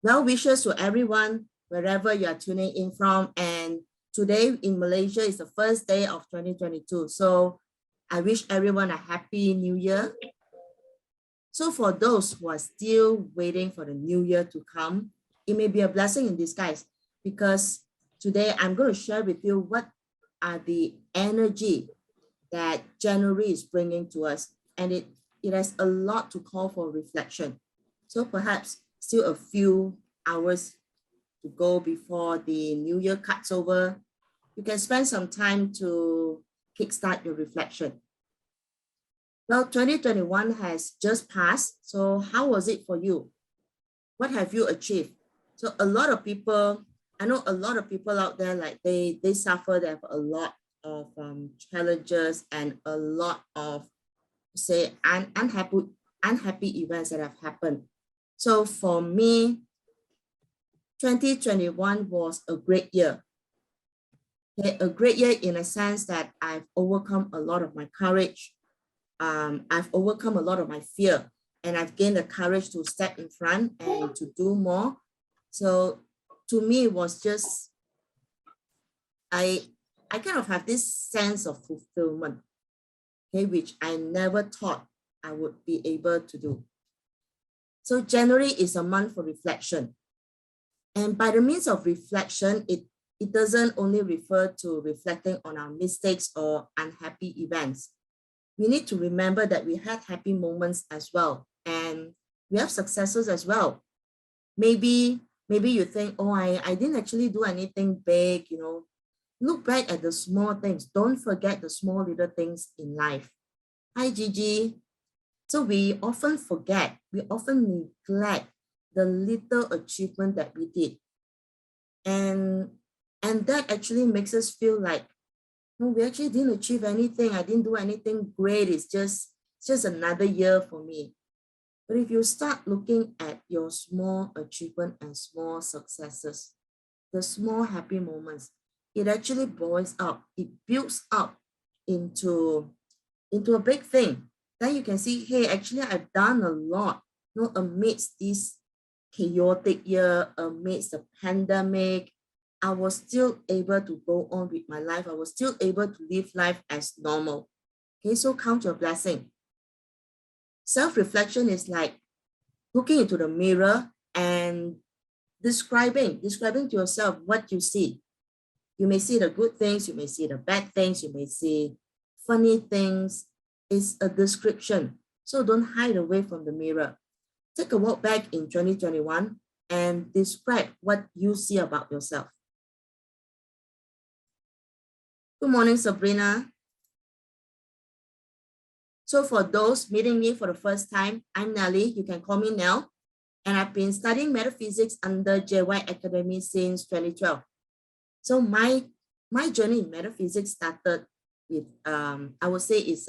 Well wishes to everyone, wherever you are tuning in from. And today in Malaysia is the first day of 2022. So I wish everyone a happy new year. So for those who are still waiting for the new year to come, it may be a blessing in disguise, because today I'm going to share with you what are the energy that January is bringing to us. And it has a lot to call for reflection. So perhaps still a few hours to go before the new year cuts over. You can spend some time to kickstart your reflection. Well, 2021 has just passed. So how was it for you? What have you achieved? So a lot of people, I know a lot of people out there, like they suffer, they have a lot of challenges and a lot of, say, unhappy events that have happened. So for me, 2021 was a great year. Okay, a great year in a sense that I've overcome a lot of my courage. I've overcome a lot of my fear, and I've gained the courage to step in front and to do more. So to me, it was just, I kind of have this sense of fulfillment, okay, which I never thought I would be able to do. So January is a month for reflection. And by the means of reflection, it doesn't only refer to reflecting on our mistakes or unhappy events. We need to remember that we had happy moments as well, and we have successes as well. Maybe you think, oh, I didn't actually do anything big, Look back at the small things. Don't forget the small little things in life. Hi, Gigi. So we often forget, we often neglect the little achievement that we did. And that actually makes us feel like, no, we actually didn't achieve anything. I didn't do anything great. It's just another year for me. But if you start looking at your small achievement and small successes, the small happy moments, it actually boils up, it builds up into a big thing. Then you can see, hey, actually I've done a lot, amidst this chaotic year, amidst the pandemic, I was still able to go on with my life. I was still able to live life as normal. Okay, so count your blessing. Self-reflection is like looking into the mirror and describing to yourself what you see. You may see the good things, you may see the bad things, you may see funny things. It's a description. So don't hide away from the mirror. Take a walk back in 2021 and describe what you see about yourself. Good morning, Sabrina. So for those meeting me for the first time, I'm Nelly. You can call me Nell. And I've been studying metaphysics under JY Academy since 2012. So my journey in metaphysics started with, I would say it's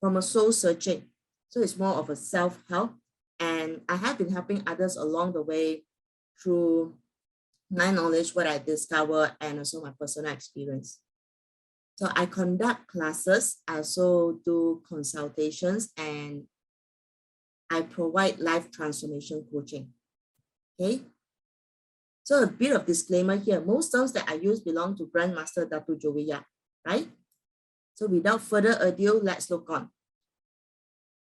from a soul searching. So it's more of a self-help. And I have been helping others along the way through my knowledge, what I discover, and also my personal experience. So I conduct classes, I also do consultations, and I provide life transformation coaching. Okay. So a bit of disclaimer here. Most terms that I use belong to Grandmaster Datu Jowiya, right? So without further ado, let's look on.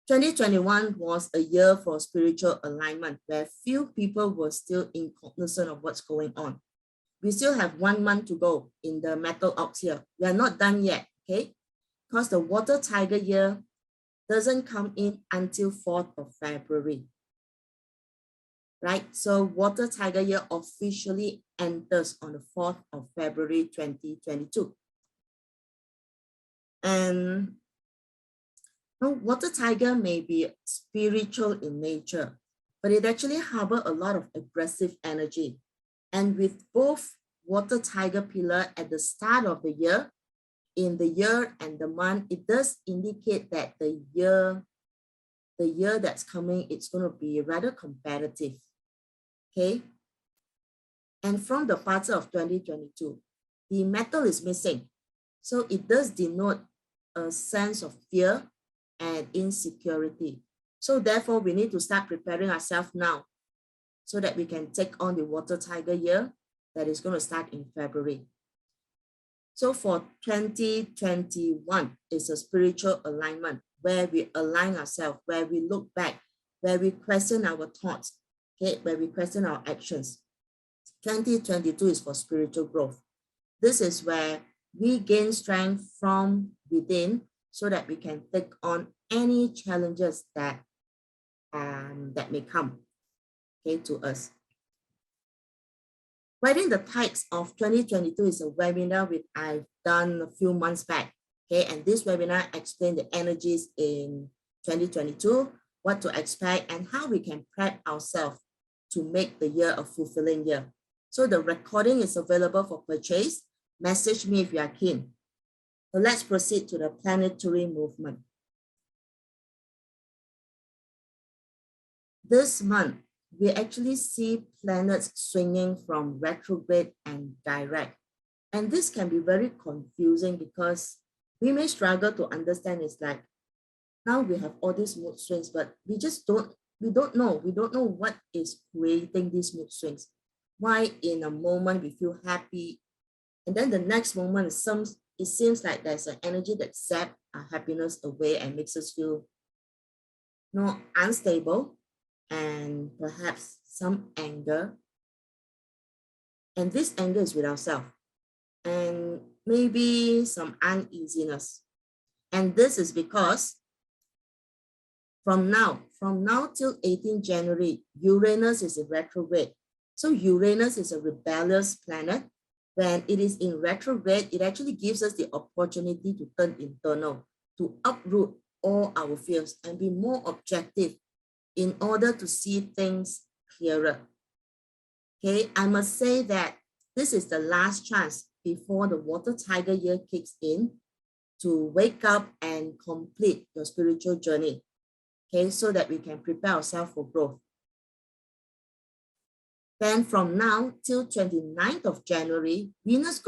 2021 was a year for spiritual alignment, where few people were still cognizant of what's going on. We still have 1 month to go in the metal ox year. We are not done yet, okay? Because the water tiger year doesn't come in until 4th of February. Right? So water tiger year officially enters on the 4th of February, 2022. And water tiger may be spiritual in nature, but it actually harbors a lot of aggressive energy. And with both water tiger pillar at the start of the year, in the year and the month, it does indicate that the year that's coming, it's going to be rather competitive. Okay. And from the parts of 2022, the metal is missing. So it does denote a sense of fear and insecurity. So therefore, we need to start preparing ourselves now. so that we can take on the water tiger year that is going to start in February. So for 2021, it's a spiritual alignment where we align ourselves, where we look back, where we question our thoughts, okay, where we question our actions. 2022 is for spiritual growth. This is where we gain strength from within so that we can take on any challenges that may come, okay, to us. Riding the Tides of 2022 is a webinar which I've done a few months back, okay, and this webinar explains the energies in 2022, what to expect, and how we can prep ourselves to make the year a fulfilling year. So the recording is available for purchase. Message me if you are keen. So let's proceed to the planetary movement. This month, we actually see planets swinging from retrograde and direct. And this can be very confusing because we may struggle to understand. It's like, now we have all these mood swings, but we don't know what is creating these mood swings. Why in a moment we feel happy, and then the next moment it seems like there's an energy that zaps our happiness away and makes us feel unstable, and perhaps some anger. And this anger is with ourselves, and maybe some uneasiness. And this is because from now till 18 January, Uranus is in retrograde. So Uranus is a rebellious planet. When it is in retrograde, it actually gives us the opportunity to turn internal, to uproot all our fears and be more objective in order to see things clearer. Okay, I must say that this is the last chance before the water tiger year kicks in to wake up and complete your spiritual journey, okay, so that we can prepare ourselves for growth. Then from now till 29th of January, Venus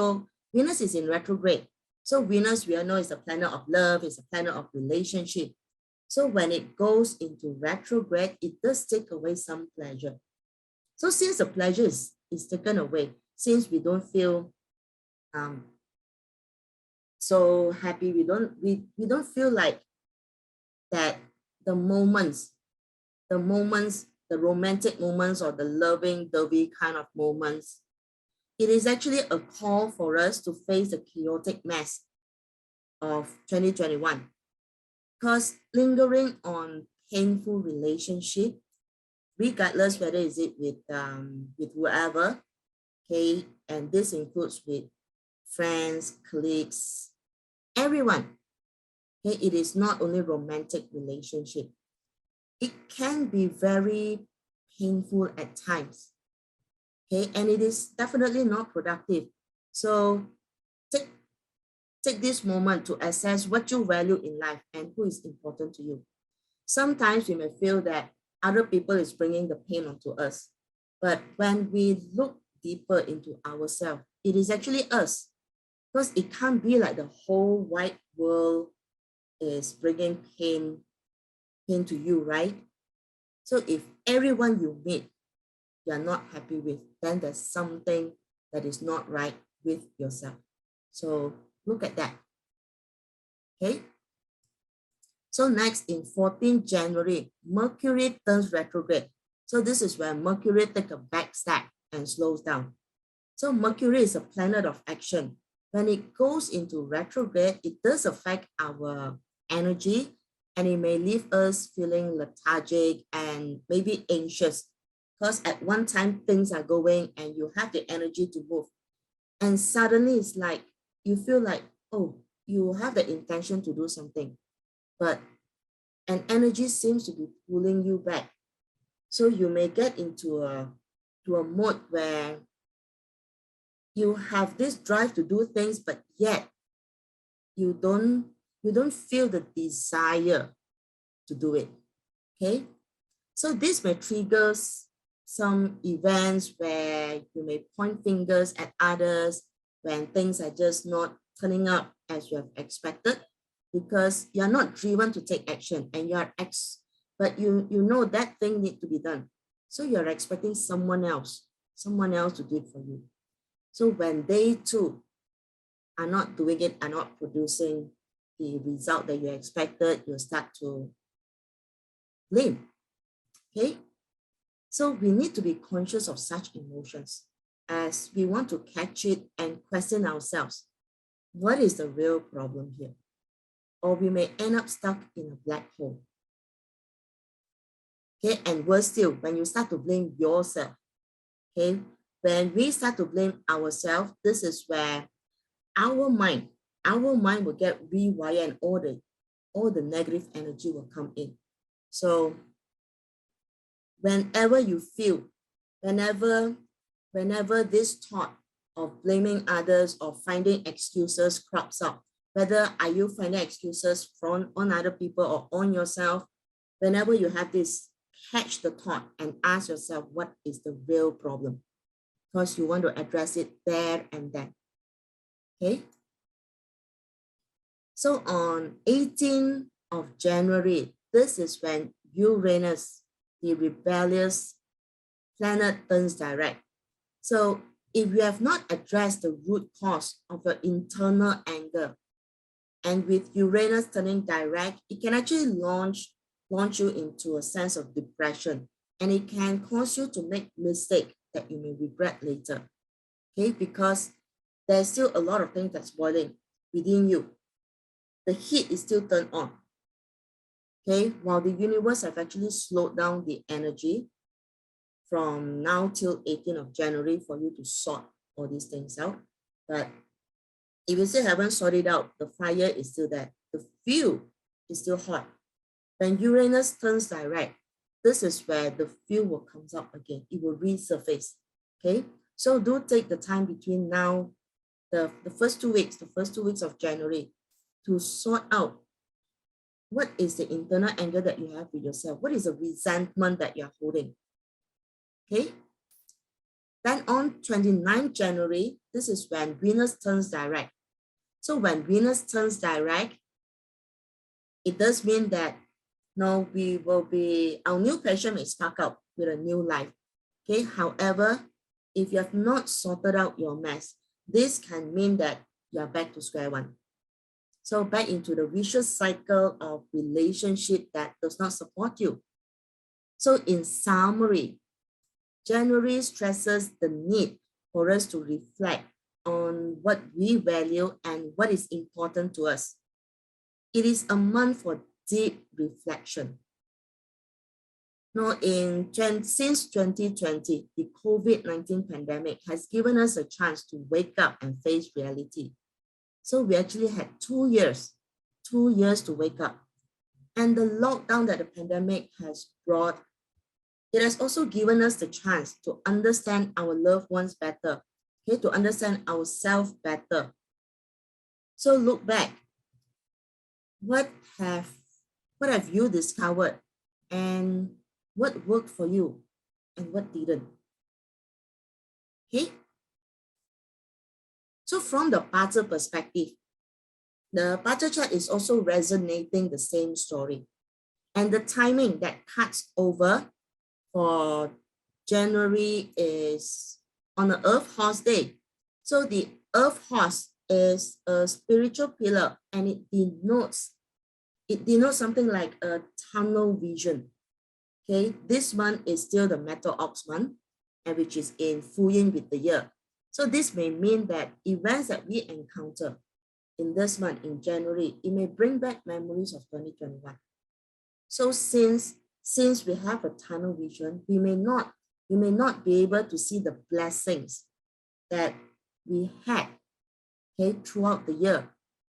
is in retrograde. So Venus, we all know, is a planet of love, is a planet of relationship. So when it goes into retrograde, it does take away some pleasure. So since the pleasure is taken away, since we don't feel so happy, we don't feel like that the romantic moments or the loving dovey kind of moments, it is actually a call for us to face the chaotic mess of 2021. Because lingering on painful relationship, regardless whether is it with whoever, okay, and this includes with friends, colleagues, everyone, okay, it is not only romantic relationship. It can be very painful at times, okay, and it is definitely not productive. So take this moment to assess what you value in life and who is important to you. Sometimes we may feel that other people is bringing the pain onto us, but when we look deeper into ourselves, it is actually us, because it can't be like the whole wide world is bringing pain to you, right? So if everyone you meet, you're not happy with, then there's something that is not right with yourself. So look at that, okay? So next, in 14 January, Mercury turns retrograde. So this is where Mercury takes a back step and slows down. So Mercury is a planet of action. When it goes into retrograde, it does affect our energy, and it may leave us feeling lethargic and maybe anxious, because at one time things are going and you have the energy to move, and suddenly it's like you feel like, oh, you have the intention to do something, but an energy seems to be pulling you back. So you may get into a mode where you have this drive to do things, but yet you don't feel the desire to do it, okay? So this may trigger some events where you may point fingers at others when things are just not turning up as you have expected, because you're not driven to take action, and but you know that thing needs to be done. So you're expecting someone else to do it for you. So when they too are not doing it, are not producing the result that you expected, you start to blame. Okay? So we need to be conscious of such emotions as we want to catch it and question ourselves. What is the real problem here? Or we may end up stuck in a black hole. Okay, and worse still, when you start to blame yourself, okay, when we start to blame ourselves, this is where our mind will get rewired and all the negative energy will come in. So whenever you feel, whenever this thought of blaming others or finding excuses crops up, whether are you finding excuses on other people or on yourself, whenever you have this, catch the thought and ask yourself, what is the real problem? Because you want to address it there and then. Okay. So on 18th of January, this is when Uranus, the rebellious planet, turns direct. So if you have not addressed the root cause of your internal anger, and with Uranus turning direct, it can actually launch you into a sense of depression, and it can cause you to make mistakes that you may regret later. Okay, because there's still a lot of things that's boiling within you. The heat is still turned on. Okay, while the universe have actually slowed down the energy from now till 18th of January for you to sort all these things out. But if you still haven't sorted out, the fire is still there. The fuel is still hot. When Uranus turns direct, this is where the fuel will come up again. It will resurface. Okay, so do take the time between now, the first 2 weeks, of January, to sort out what is the internal anger that you have with yourself. What is the resentment that you're holding? Okay. Then on 29th January, this is when Venus turns direct. So when Venus turns direct, it does mean that now we will be, our new passion may spark out with a new life. Okay. However, if you have not sorted out your mess, this can mean that you're back to square one. So back into the vicious cycle of relationship that does not support you. So in summary, January stresses the need for us to reflect on what we value and what is important to us. It is a month for deep reflection. Now, since 2020, the COVID-19 pandemic has given us a chance to wake up and face reality. So we actually had 2 years to wake up. And the lockdown that the pandemic has brought, it has also given us the chance to understand our loved ones better, okay, to understand ourselves better. So look back. What have you discovered, and what worked for you and what didn't? Okay. So from the Bazi perspective, the Bazi chart is also resonating the same story. And the timing that cuts over for January is on the Earth Horse Day. So the Earth Horse is a spiritual pillar, and it denotes something like a tunnel vision. Okay, this month is still the Metal Ox month, and which is in full yin with the year. So this may mean that events that we encounter in this month, in January, it may bring back memories of 2021. So since we have a tunnel vision, we may not be able to see the blessings that we had, okay, throughout the year.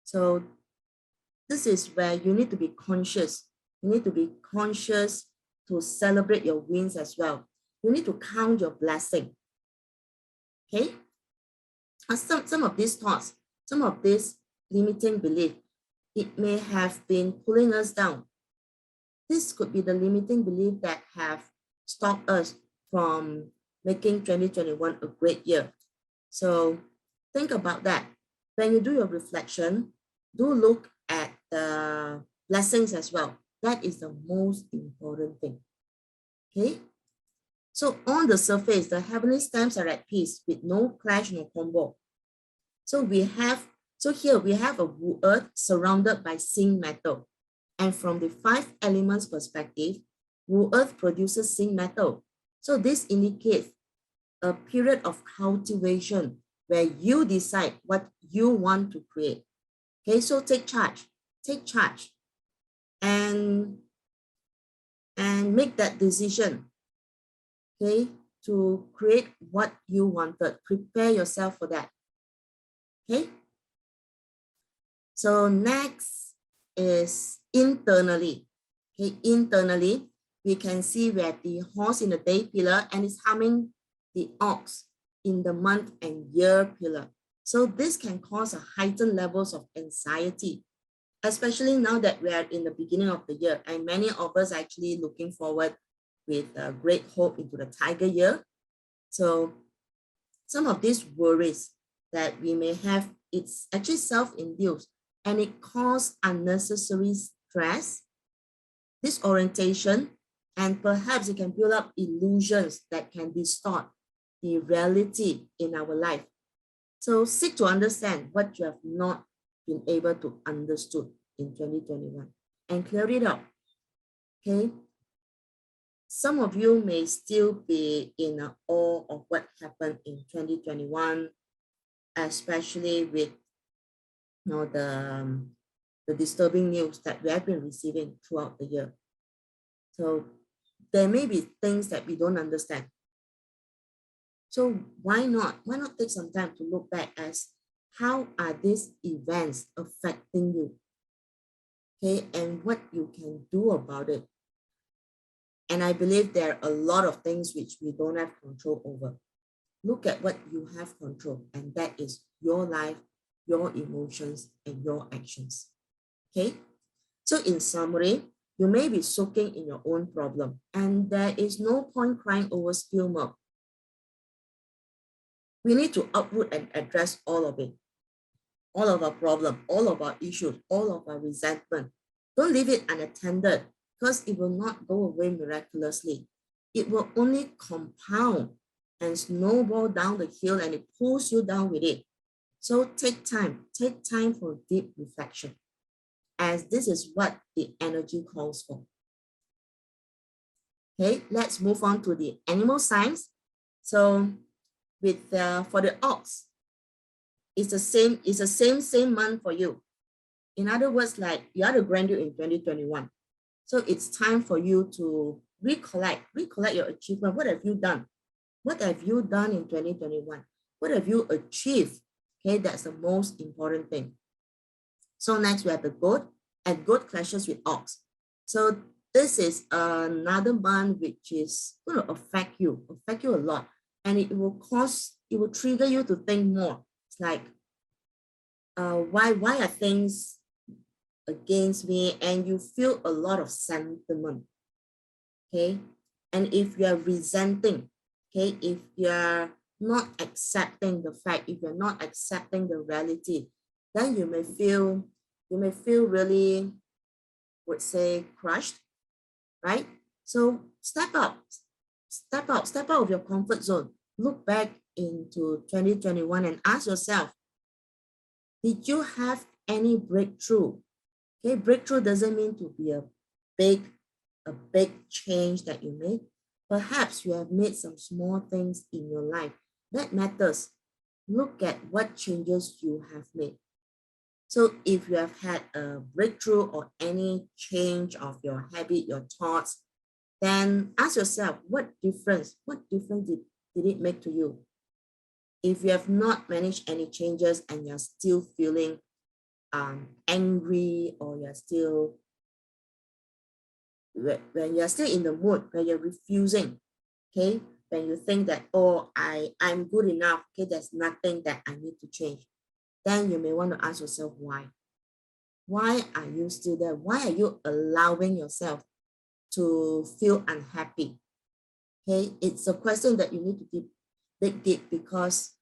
So this is where you need to be conscious. You need to be conscious to celebrate your wins as well. You need to count your blessing. Okay? Some of these thoughts, some of this limiting belief, it may have been pulling us down. This could be the limiting belief that have stopped us from making 2021 a great year. So think about that. When you do your reflection, do look at the blessings as well. That is the most important thing. Okay. So on the surface, the heavenly stamps are at peace with no clash, no combo. So here we have a Wu Earth surrounded by zinc metal. And from the 5 elements perspective, Wu Earth produces zinc metal. So this indicates a period of cultivation where you decide what you want to create. Okay, so take charge and make that decision, okay, to create what you wanted. Prepare yourself for that, okay? So next is internally, okay? Internally, we can see where the horse in the day pillar and it's humming the ox in the month and year pillar. So this can cause a heightened levels of anxiety, especially now that we are in the beginning of the year, and many of us are actually looking forward with great hope into the tiger year. So some of these worries that we may have, it's actually self-induced, and it causes unnecessary stress, disorientation, and perhaps it can build up illusions that can distort the reality in our life. So seek to understand what you have not been able to understood in 2021 and clear it up, okay? Some of you may still be in awe of what happened in 2021, especially with the disturbing news that we have been receiving throughout the year. So there may be things that we don't understand. So why not take some time to look back as how are these events affecting you? Okay, and what you can do about it. And I believe there are a lot of things which we don't have control over. Look at what you have control, and that is your life, your emotions, and your actions. Okay? So in summary, you may be soaking in your own problem, and there is no point crying over spilled milk. We need to uproot and address all of it. All of our problem, all of our issues, all of our resentment. Don't leave it unattended, because it will not go away miraculously. It will only compound and snowball down the hill, and it pulls you down with it. So take time for deep reflection, as this is what the energy calls for. Okay, let's move on to the animal signs. So with for the ox, it's the same month for you. In other words, like you are the grandeur in 2021. So it's time for you to recollect your achievement. What have you done? What have you done in 2021? What have you achieved? Okay, that's the most important thing. So next we have the goat, and goat clashes with ox. So this is another month which is going to affect you a lot, and it will trigger you to think more. It's like, why are things against me? And you feel a lot of sentiment. Okay, and if you are resenting, okay, if you are not accepting the fact, if you're not accepting the reality, then you may feel really, would say, crushed, right? So step out of your comfort zone. Look back into 2021 and ask yourself, did you have any breakthrough? Okay, breakthrough doesn't mean to be a big change that you made. Perhaps you have made some small things in your life that matters. Look at what changes you have made. So if you have had a breakthrough or any change of your habit, your thoughts, then ask yourself, what difference did it make to you? If you have not managed any changes and you're still feeling angry, or you're still, when you're still in the mood where you're refusing, okay, when you think that, oh, I'm good enough, okay, there's nothing that I need to change, then you may want to ask yourself why. Why are you still there? Why are you allowing yourself to feel unhappy? Okay, it's a question that you need to dig deep, because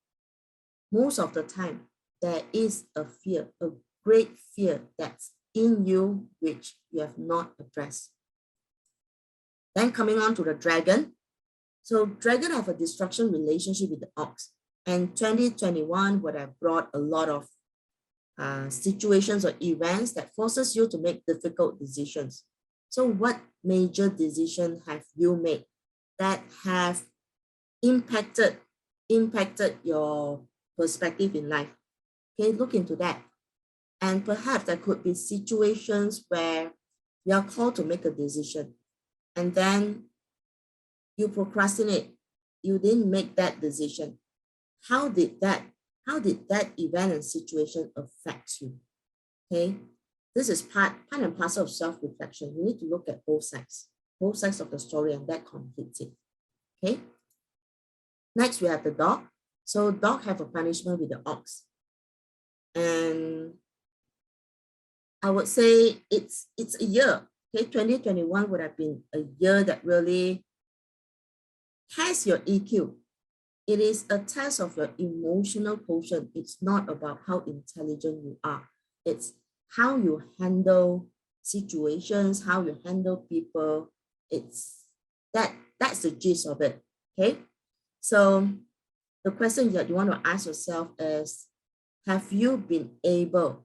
most of the time there is a fear, a great fear that's in you which you have not addressed. Then coming on to the dragon. So dragon have a destruction relationship with the ox. And 2021 would have brought a lot of situations or events that forces you to make difficult decisions. So what major decision have you made that have impacted your perspective in life? Okay, look into that. And perhaps there could be situations where you are called to make a decision and then you procrastinate. You didn't make that decision. How did that event and situation affect you? Okay, this is part and parcel of self-reflection. You need to look at both sides of the story, and that completes it. Okay. Next, we have the dog. So dog have a punishment with the ox. And I would say it's a year. Okay, 2021 would have been a year that really test your EQ. It is a test of your emotional quotient. It's not about how intelligent you are. It's how you handle situations, how you handle people. It's that's the gist of it. Okay. So the question that you want to ask yourself is, have you been able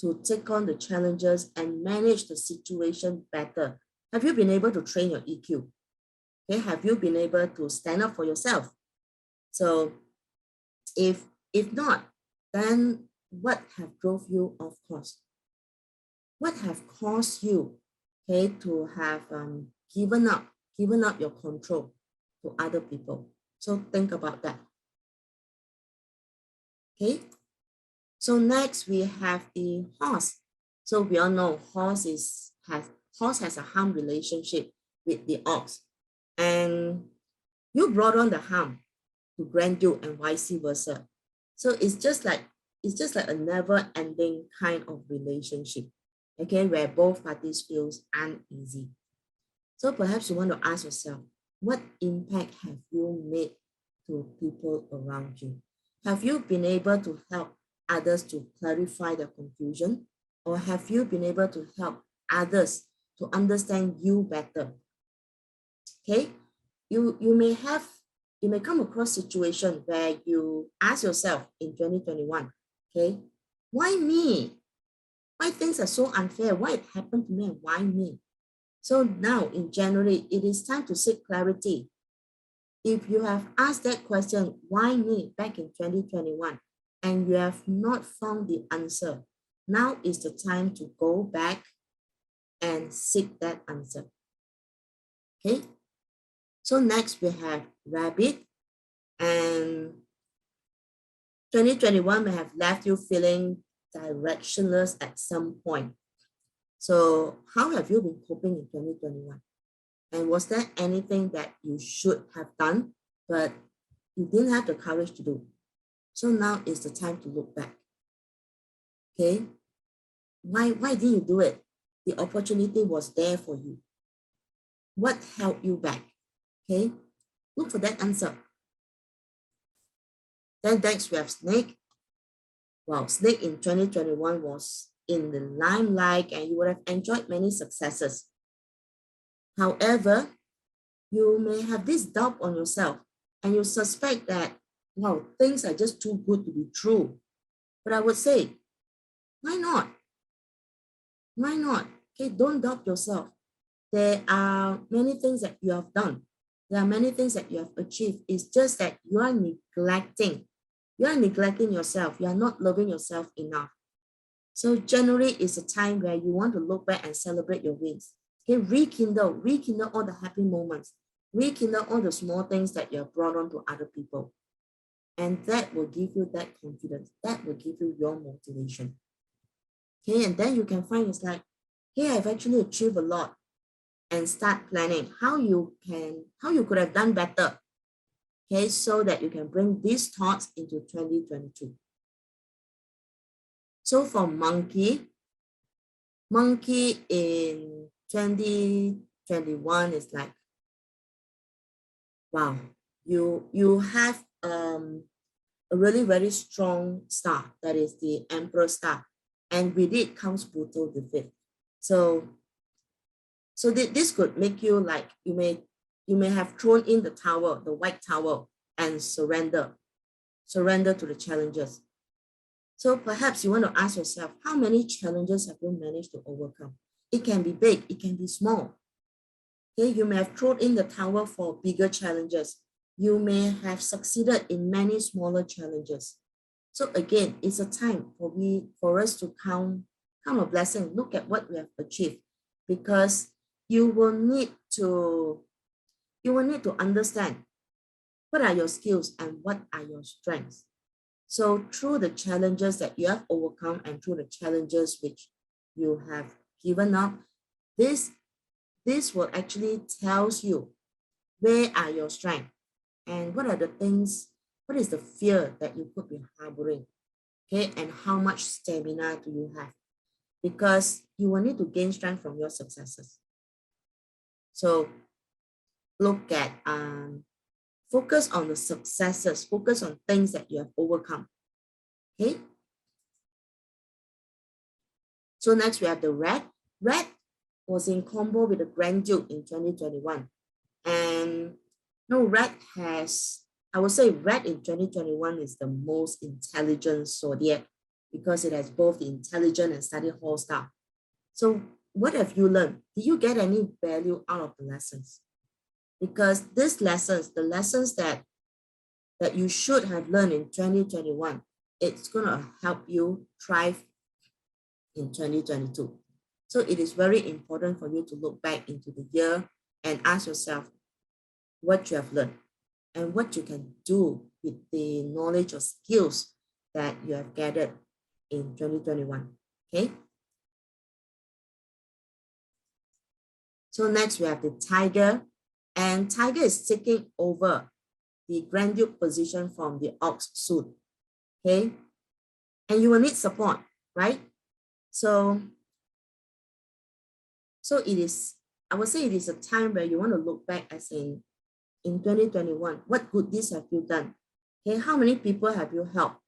to take on the challenges and manage the situation better? Have you been able to train your EQ? Okay, have you been able to stand up for yourself? So if not, then what have drove you off course? What have caused you, okay, to have given up your control to other people? So think about that. Okay. So next we have the horse. So we all know horse has a harm relationship with the ox, and you brought on the harm to grant you and vice versa. So it's just like a never-ending kind of relationship, okay, where both parties feels uneasy. So perhaps you want to ask yourself, what impact have you made to people around you? Have you been able to help others to clarify their confusion? Or have you been able to help others to understand you better? Okay, you may come across situation where you ask yourself in 2021, okay, why me? Why things are so unfair? Why it happened to me and why me? So now in January, it is time to seek clarity. If you have asked that question, why me, back in 2021, and you have not found the answer, now is the time to go back and seek that answer. Okay. So next we have rabbit, and 2021 may have left you feeling directionless at some point. So how have you been coping in 2021? And was there anything that you should have done, but you didn't have the courage to do? So now is the time to look back. Okay. Why didn't you do it? The opportunity was there for you. What held you back? Okay. Look for that answer. Then next we have snake. Wow, snake in 2021 was in the limelight and you would have enjoyed many successes. However, you may have this doubt on yourself and you suspect that, wow, things are just too good to be true. But I would say, why not? Why not? Okay, don't doubt yourself. There are many things that you have done. There are many things that you have achieved. It's just that you are neglecting. You are neglecting yourself. You are not loving yourself enough. So January is a time where you want to look back and celebrate your wins. Okay, rekindle all the happy moments. Rekindle all the small things that you have brought on to other people. And that will give you that confidence. That will give you your motivation. Okay, and then you can find it's like, hey, I've actually achieved a lot, and start planning how you could have done better. Okay, so that you can bring these thoughts into 2022. So for monkey in 2021 is like, wow, you have a really very strong star, that is the Emperor star, and with it comes brutal defeat. So this could make you like, you may You may have thrown in the towel, the white towel, and surrender to the challenges. So perhaps you want to ask yourself, how many challenges have you managed to overcome? It can be big, it can be small. Okay, you may have thrown in the towel for bigger challenges. You may have succeeded in many smaller challenges. So again, it's a time for us to count a blessing. Look at what we have achieved, because you will need to understand what are your skills and what are your strengths. So through the challenges that you have overcome and through the challenges which you have given up, this will actually tells you where are your strengths and what is the fear that you could be harboring, okay, and how much stamina do you have, because you will need to gain strength from your successes. So look at, focus on the successes, focus on things that you have overcome, okay? So next we have the red. Red was in combo with the Grand Duke in 2021. And no, red has, I would say red in 2021 is the most intelligent zodiac because it has both the intelligent and study hall star. So what have you learned? Did you get any value out of the lessons? Because these lessons, the lessons that you should have learned in 2021, it's going to help you thrive in 2022. So it is very important for you to look back into the year and ask yourself what you have learned and what you can do with the knowledge or skills that you have gathered in 2021, okay? So next we have the Tiger, and Tiger is taking over the Grand Duke position from the Ox suit, okay? And you will need support, right? So it is, I would say it is a time where you want to look back as in 2021, what good deeds have you done? Okay, how many people have you helped,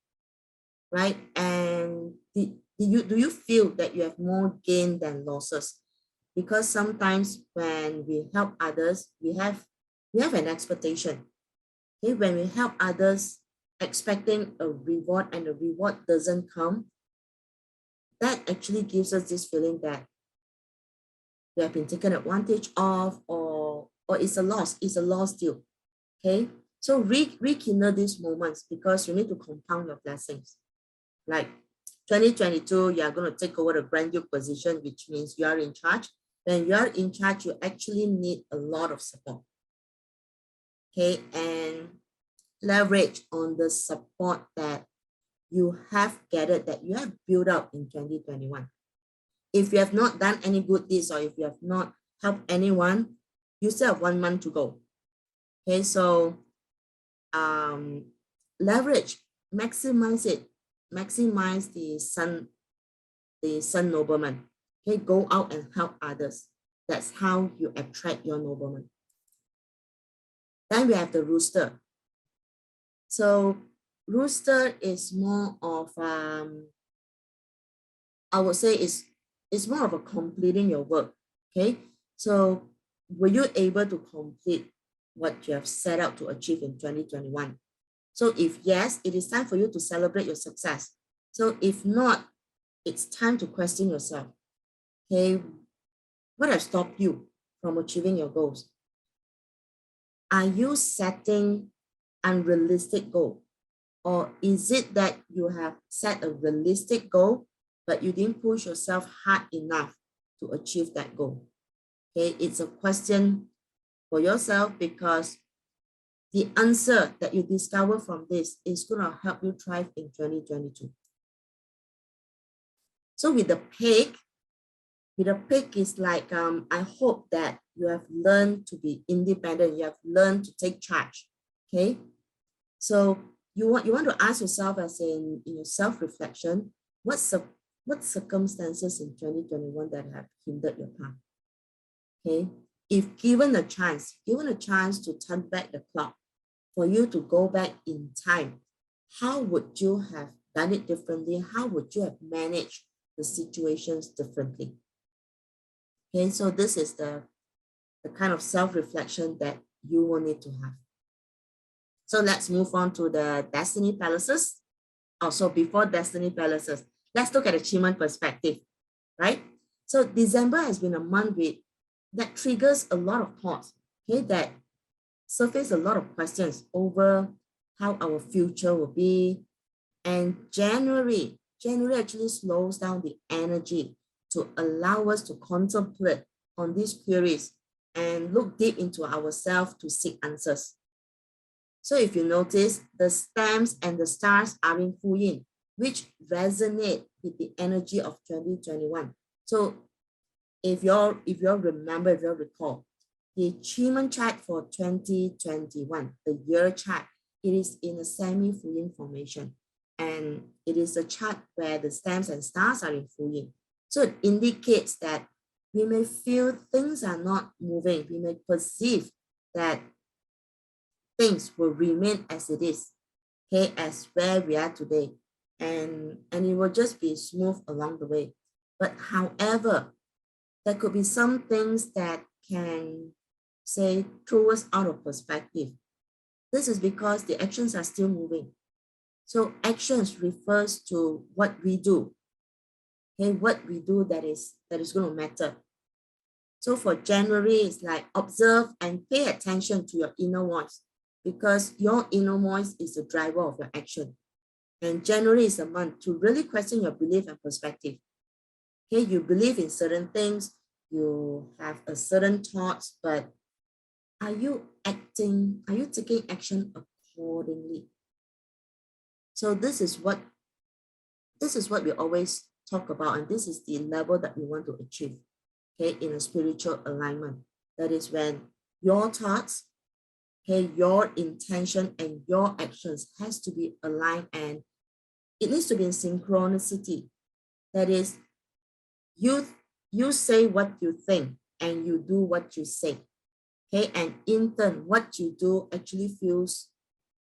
right? And do you feel that you have more gain than losses? Because sometimes when we help others, we have an expectation. Okay, when we help others expecting a reward and the reward doesn't come, that actually gives us this feeling that we have been taken advantage of, or it's a loss deal. Okay, so rekindle these moments, because you need to compound your blessings. Like 2022, you are going to take over the Grand Duke position, which means you are in charge. When you are in charge, you actually need a lot of support. Okay, and leverage on the support that you have gathered, that you have built up in 2021. If you have not done any good deeds, or if you have not helped anyone, you still have 1 month to go. Okay, so leverage, maximize it, maximize the sun nobleman. Okay, go out and help others. That's how you attract your nobleman. Then we have the Rooster. So Rooster is more of, I would say it's more of a completing your work. Okay, so were you able to complete what you have set out to achieve in 2021? So if yes, it is time for you to celebrate your success. So if not, it's time to question yourself. Okay, what has stopped you from achieving your goals? Are you setting unrealistic goal? Or is it that you have set a realistic goal, but you didn't push yourself hard enough to achieve that goal? Okay, it's a question for yourself, because the answer that you discover from this is going to help you thrive in 2022. So with the pig is like, I hope that you have learned to be independent. You have learned to take charge. Okay, so you want to ask yourself, as in your self-reflection, what circumstances in 2021 that have hindered your path? Okay, if given a chance to turn back the clock, for you to go back in time, how would you have done it differently? How would you have managed the situations differently? Okay, so this is the the kind of self-reflection that you will need to have. So let's move on to the Destiny Palaces. Also, before Destiny Palaces, let's look at achievement perspective, right? So December has been a month that triggers a lot of thoughts, okay, that surface a lot of questions over how our future will be. And January actually slows down the energy to allow us to contemplate on these queries and look deep into ourselves to seek answers. So if you notice, the stamps and the stars are in full yin, which resonate with the energy of 2021. So if you all remember, if you all recall, the achievement chart for 2021, the year chart, it is in a semi-full yin formation. And it is a chart where the stamps and stars are in full yin. So it indicates that we may feel things are not moving. We may perceive that things will remain as it is, okay, as where we are today. And it will just be smooth along the way. But however, there could be some things that can, say, throw us out of perspective. This is because the actions are still moving. So actions refers to what we do, okay, what we do that is going to matter. So for January, it's like observe and pay attention to your inner voice, because your inner voice is the driver of your action. And January is a month to really question your belief and perspective. Okay, you believe in certain things, you have a certain thoughts, but are you taking action accordingly? So this is what we always talk about, and this is the level that we want to achieve, okay, in a spiritual alignment. That is when your thoughts, okay, your intention and your actions has to be aligned, and it needs to be in synchronicity. That is, you say what you think and you do what you say, okay, and in turn, what you do actually feels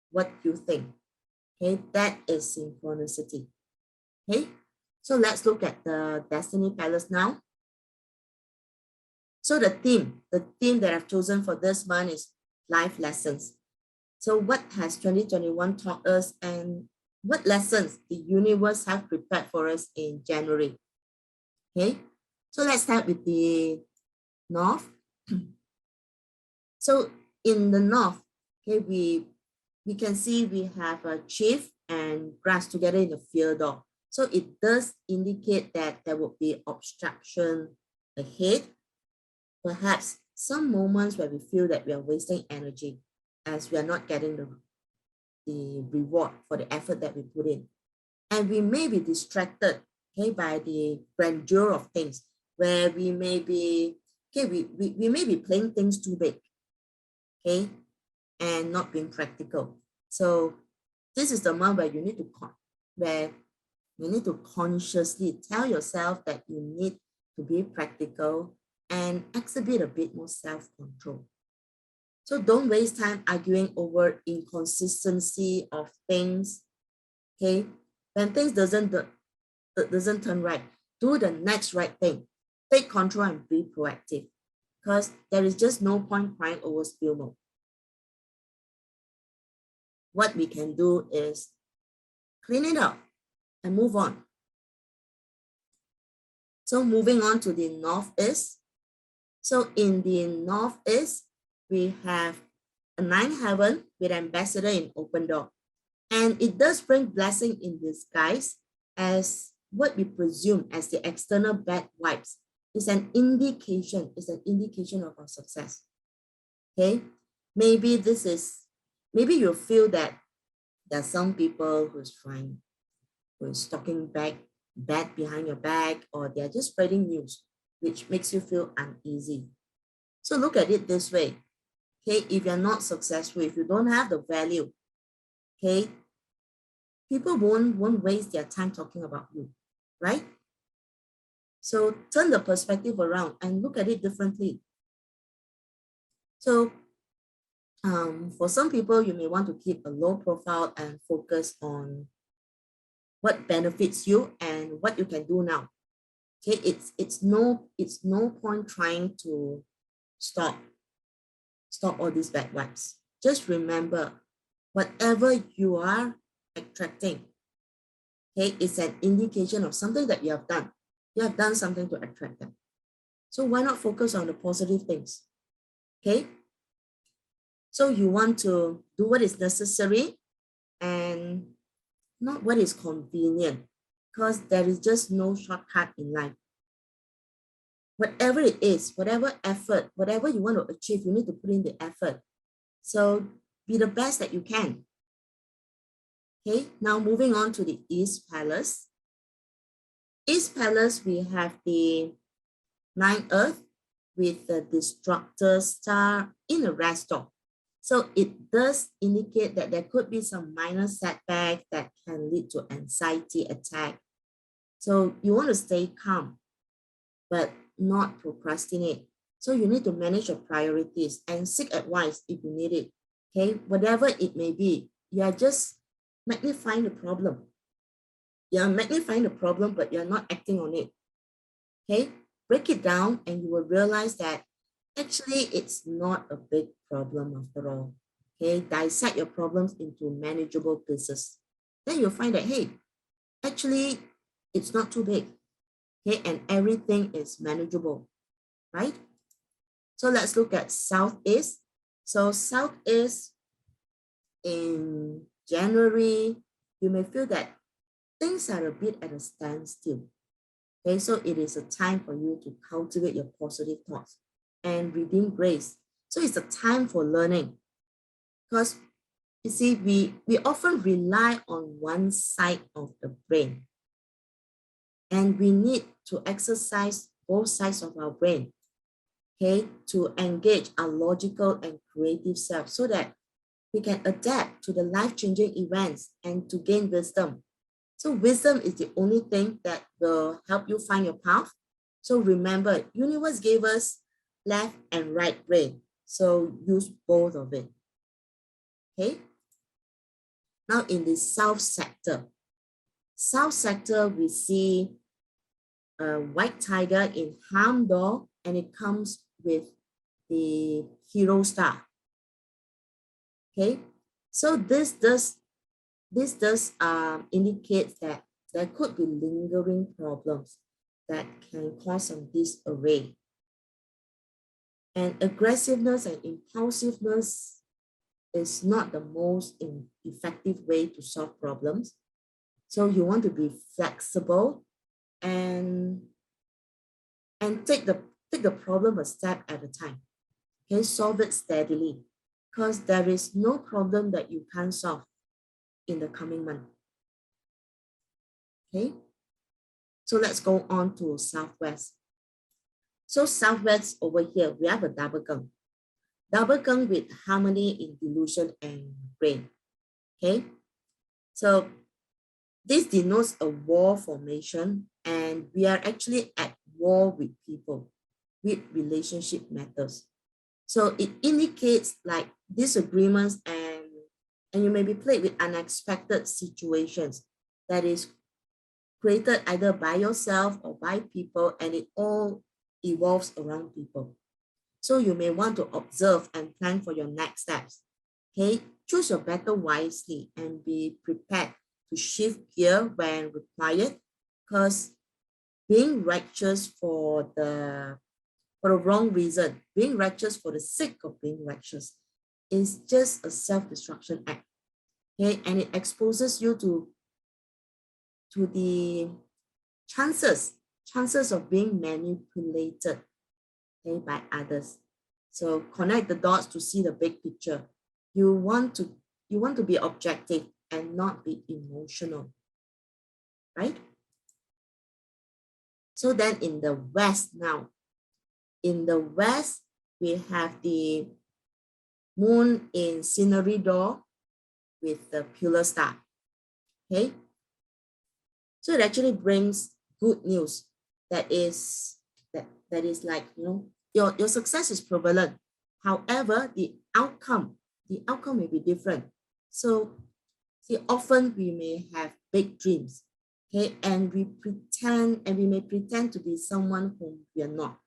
what you think. Okay, that is synchronicity. Okay, so let's look at the Destiny Palace now. So the theme that I've chosen for this month is life lessons. So what has 2021 taught us, and what lessons the universe have prepared for us in January? Okay, so let's start with the North. So in the North, okay, we can see we have a chief and grass together in the field door. So it does indicate that there will be obstruction ahead. Perhaps some moments where we feel that we are wasting energy as we are not getting the reward for the effort that we put in. And we may be distracted, okay, by the grandeur of things, where we may be, okay, we may be playing things too big, okay, and not being practical. So this is the month where you need to consciously tell yourself that you need to be practical and exhibit a bit more self-control. So don't waste time arguing over inconsistency of things, okay? When things doesn't turn right, do the next right thing. Take control and be proactive, because there is just no point crying over spilled milk. What we can do is clean it up and move on. So moving on to the Northeast. So in the Northeast, we have a 9th heaven with ambassador in open door. And it does bring blessing in disguise, as what we presume as the external bad vibes is an indication of our success. Okay, maybe you feel that there are some people who's talking bad behind your back, or they're just spreading news, which makes you feel uneasy. So look at it this way. Okay, if you're not successful, if you don't have the value, okay, people won't waste their time talking about you, right? So turn the perspective around and look at it differently. So for some people, you may want to keep a low profile and focus on what benefits you and what you can do now. Okay, it's no point trying to stop. Stop all these bad vibes. Just remember, whatever you are attracting, okay, is an indication of something that you have done. You have done something to attract them. So why not focus on the positive things? Okay. So you want to do what is necessary and not what is convenient, because there is just no shortcut in life. Whatever it is, whatever effort, whatever you want to achieve, you need to put in the effort. So be the best that you can. Okay, now moving on to the East Palace. East Palace, we have the 9th Earth with the Destructor star in a rest stop. So it does indicate that there could be some minor setback that can lead to anxiety attack. So you want to stay calm, but not procrastinate. So you need to manage your priorities and seek advice if you need it. Okay, whatever it may be, you are just magnifying the problem. You are magnifying the problem, but you're not acting on it. Okay, break it down and you will realize that actually it's not a big problem after all. Okay, dissect your problems into manageable pieces. Then you'll find that, hey, actually it's not too big. Okay, and everything is manageable, right? So let's look at Southeast. So Southeast in January, you may feel that things are a bit at a standstill. Okay, so it is a time for you to cultivate your positive thoughts and redeem grace. So it's a time for learning, because you see, we often rely on one side of the brain, and we need to exercise both sides of our brain, okay, to engage our logical and creative self so that we can adapt to the life-changing events and to gain wisdom. So wisdom is the only thing that will help you find your path. So remember, universe gave us left and right brain. So use both of it. Okay. Now in the South sector. South sector, we see a white tiger in Ham door, and it comes with the hero star. Okay. So this does indicate that there could be lingering problems that can cause some disarray. And aggressiveness and impulsiveness is not the most effective way to solve problems. So you want to be flexible and take the problem a step at a time. Okay, solve it steadily, because there is no problem that you can't solve in the coming month. Okay, so let's go on to Southwest. So Southwest over here, we have a double gung. Double gung with harmony in delusion and brain. Okay, so this denotes a war formation, and we are actually at war with people, with relationship matters. So it indicates like disagreements, and you may be plagued with unexpected situations that is created either by yourself or by people, and it all evolves around people. So you may want to observe and plan for your next steps. Okay, choose your battle wisely and be prepared to shift gear when required, because being righteous for the wrong reason, being righteous for the sake of being righteous, is just a self-destruction act. Okay, and it exposes you to the chances of being manipulated, okay, by others. So connect the dots to see the big picture. You want to be objective and not be emotional, right? So then in the West now, in the West, we have the moon in scenery door with the Polar star. Okay, so it actually brings good news. That is like, you know, your success is prevalent. However, the outcome may be different. So see, often we may have big dreams, okay, and we may pretend to be someone whom we are not.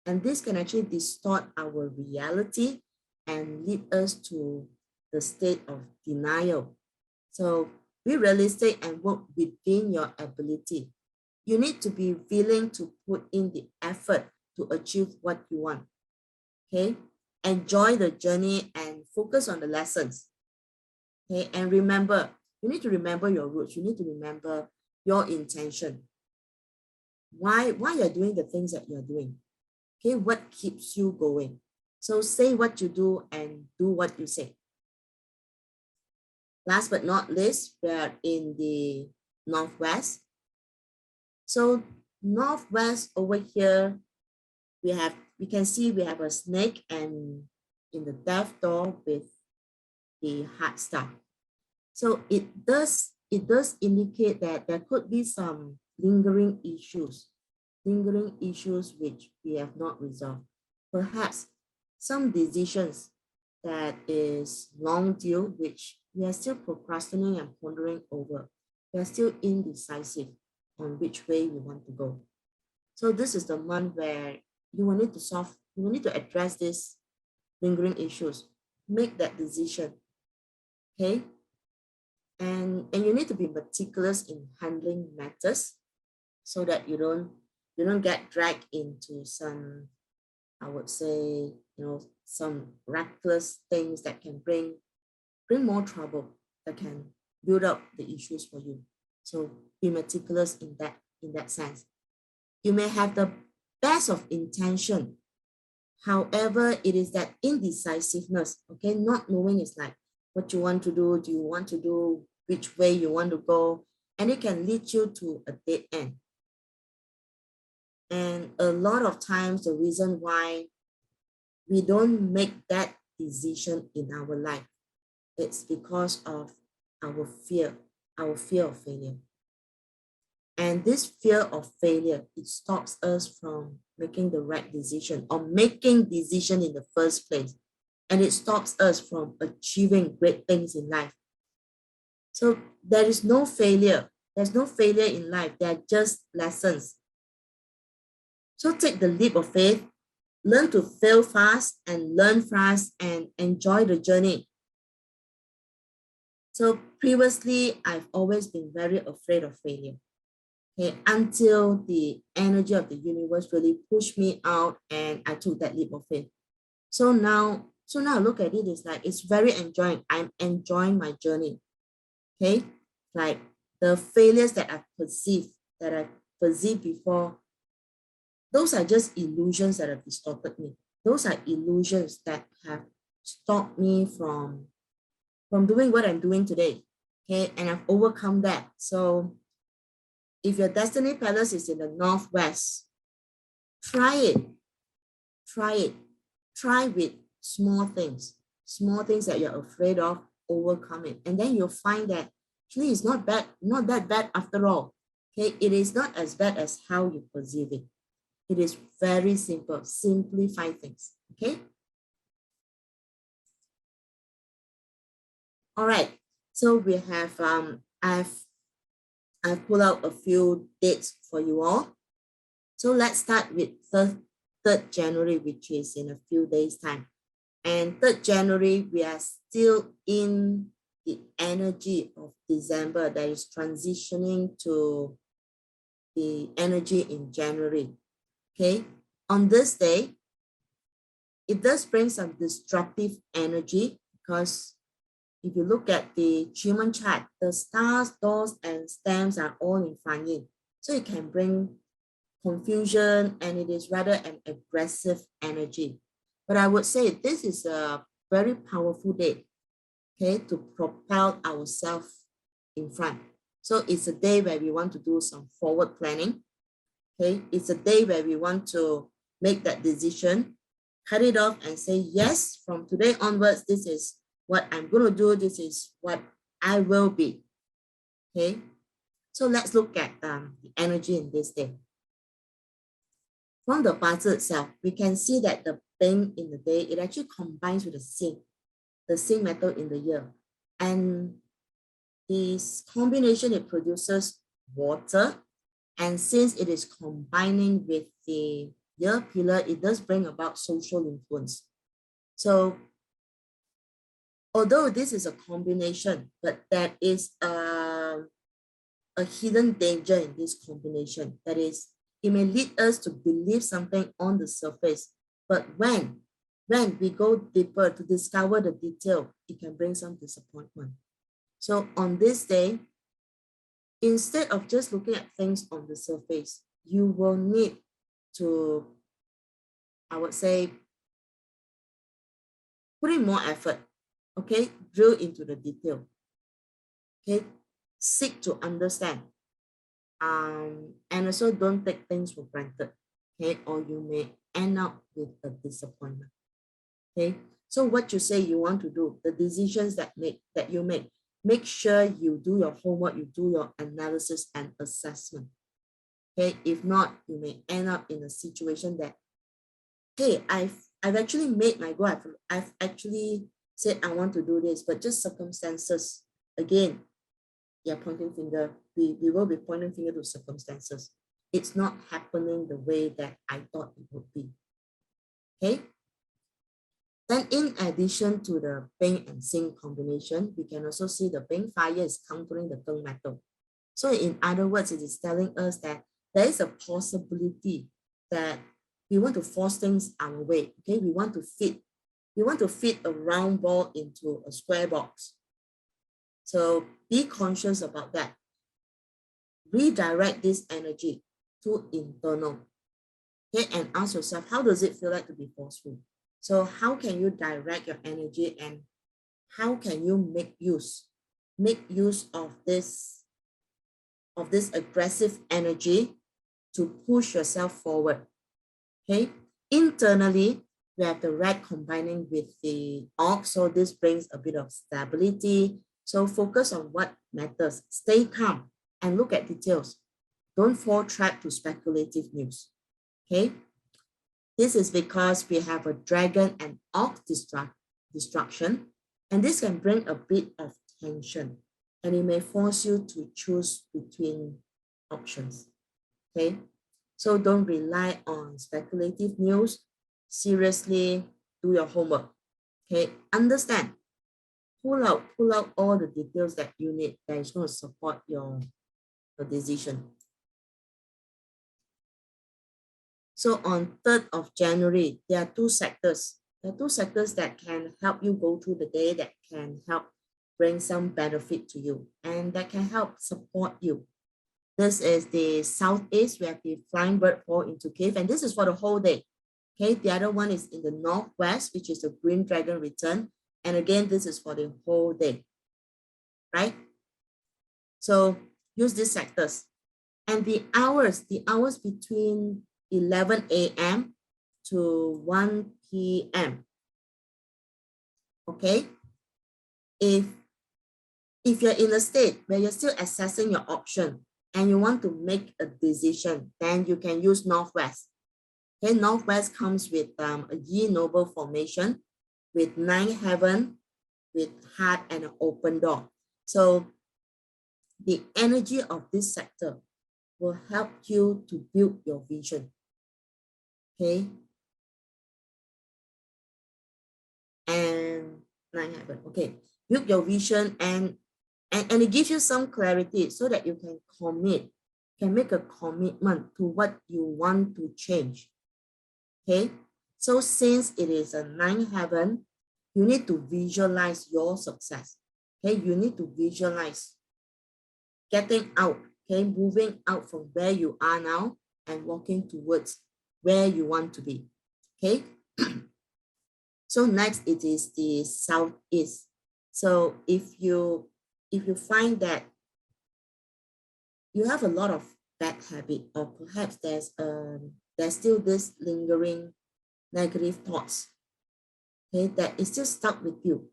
And this can actually distort our reality and lead us to the state of denial. So be realistic and work within your ability. You need to be willing to put in the effort to achieve what you want. Okay, enjoy the journey and focus on the lessons. Okay, and remember, you need to remember your roots. You need to remember your intention. Why you're doing the things that you're doing. Okay, what keeps you going? So say what you do and do what you say. Last but not least, we are in the Northwest. So Northwest over here, we can see we have a snake and in the death door with the heart star. So it does indicate that there could be some lingering issues which we have not resolved. Perhaps some decisions that is long due, which we are still procrastinating and pondering over. We are still indecisive on which way we want to go. So this is the month where you will need to address these lingering issues, make that decision, okay? And you need to be meticulous in handling matters so that you don't get dragged into some, I would say, some reckless things that can bring more trouble, that can build up the issues for you. So be meticulous in that sense. You may have the best of intention. However, it is that indecisiveness, okay? Not knowing is like what you want to do, do you want to do, which way you want to go, and it can lead you to a dead end. And a lot of times, the reason why we don't make that decision in our life, it's because of our fear of failure. And this fear of failure, it stops us from making the right decision or making decision in the first place. And it stops us from achieving great things in life. So there is no failure. There's no failure in life. There are just lessons. So take the leap of faith, learn to fail fast and learn fast and enjoy the journey. So previously, I've always been very afraid of failure. Okay, until the energy of the universe really pushed me out and I took that leap of faith. So now look at it, it's like it's very enjoying. I'm enjoying my journey. Okay, like the failures that I perceived before, those are just illusions that have distorted me. Those are illusions that have stopped me from doing what I'm doing today. Okay, and I've overcome that. So if your destiny palace is in the Northwest, try it. Try with small things that you're afraid of, overcome it. And then you'll find that actually it's not that bad after all. Okay, it is not as bad as how you perceive it. It is very simple. Simplify things. Okay. All right. So we have I've pulled out a few dates for you all. So let's start with 3rd January, which is in a few days' time. And 3rd January, we are still in the energy of December that is transitioning to the energy in January. Okay, on this day, it does bring some disruptive energy because if you look at the human chart, the stars, doors, and stems are all in Fan Yin. So it can bring confusion and it is rather an aggressive energy. But I would say this is a very powerful day, okay, to propel ourselves in front. So it's a day where we want to do some forward planning. Okay, it's a day where we want to make that decision, cut it off and say, yes, from today onwards, this is what I'm going to do. This is what I will be. Okay, so let's look at the energy in this day. From the Bazi itself, we can see that the Bing in the day, it actually combines with the zinc metal in the year. And this combination, it produces water. And since it is combining with the year pillar, it does bring about social influence. So although this is a combination, but there is a hidden danger in this combination. That is, it may lead us to believe something on the surface, but when we go deeper to discover the detail, it can bring some disappointment. So on this day, instead of just looking at things on the surface, you will need to, I would say, put in more effort, okay? Drill into the detail, okay? Seek to understand. And also don't take things for granted, okay? Or you may end up with a disappointment, okay? So what you say you want to do, the decisions that you make sure you do your homework, you do your analysis and assessment, okay? If not, you may end up in a situation that, hey, I've actually made my goal, I've actually said I want to do this, but just circumstances, again, you're pointing finger, we will be pointing finger to circumstances. It's not happening the way that I thought it would be, okay? Then in addition to the Ping and Sing combination, we can also see the Ping fire is countering the Geng metal. So in other words, it is telling us that there is a possibility that we want to force things our way, okay? We want to fit a round ball into a square box. So be conscious about that. Redirect this energy to internal, okay? And ask yourself, how does it feel like to be forceful? So how can you direct your energy and how can you make use of this aggressive energy to push yourself forward, okay? Internally, we have the red combining with the ox, so this brings a bit of stability. So focus on what matters, stay calm and look at details. Don't fall trap to speculative news, okay? This is because we have a dragon and ox destruction, and this can bring a bit of tension, and it may force you to choose between options, okay? So don't rely on speculative news. Seriously, do your homework, okay? Understand, pull out all the details that you need that is going to support your decision. So on 3rd of January, there are two sectors. There are two sectors that can help you go through the day, that can help bring some benefit to you, and that can help support you. This is the southeast, we have the flying bird fall into cave, and this is for the whole day. Okay, the other one is in the northwest, which is the green dragon return. And again, this is for the whole day, right? So use these sectors. And the hours between 11 a.m. to 1 p.m. Okay, if you're in a state where you're still assessing your option and you want to make a decision, then you can use northwest. Okay, northwest comes with a Yi Noble formation with 9 heaven, with heart and an open door. So the energy of this sector will help you to build your vision. Okay, and 9 heaven. Okay, build your vision and it gives you some clarity so that you can make a commitment to what you want to change. Okay, so since it is a 9 heaven, you need to visualize your success. Okay, you need to visualize getting out, okay, moving out from where you are now and walking towards where you want to be. Okay, so next it is the southeast. So if you find that you have a lot of bad habit, or perhaps there's still this lingering negative thoughts, okay, that is still stuck with you,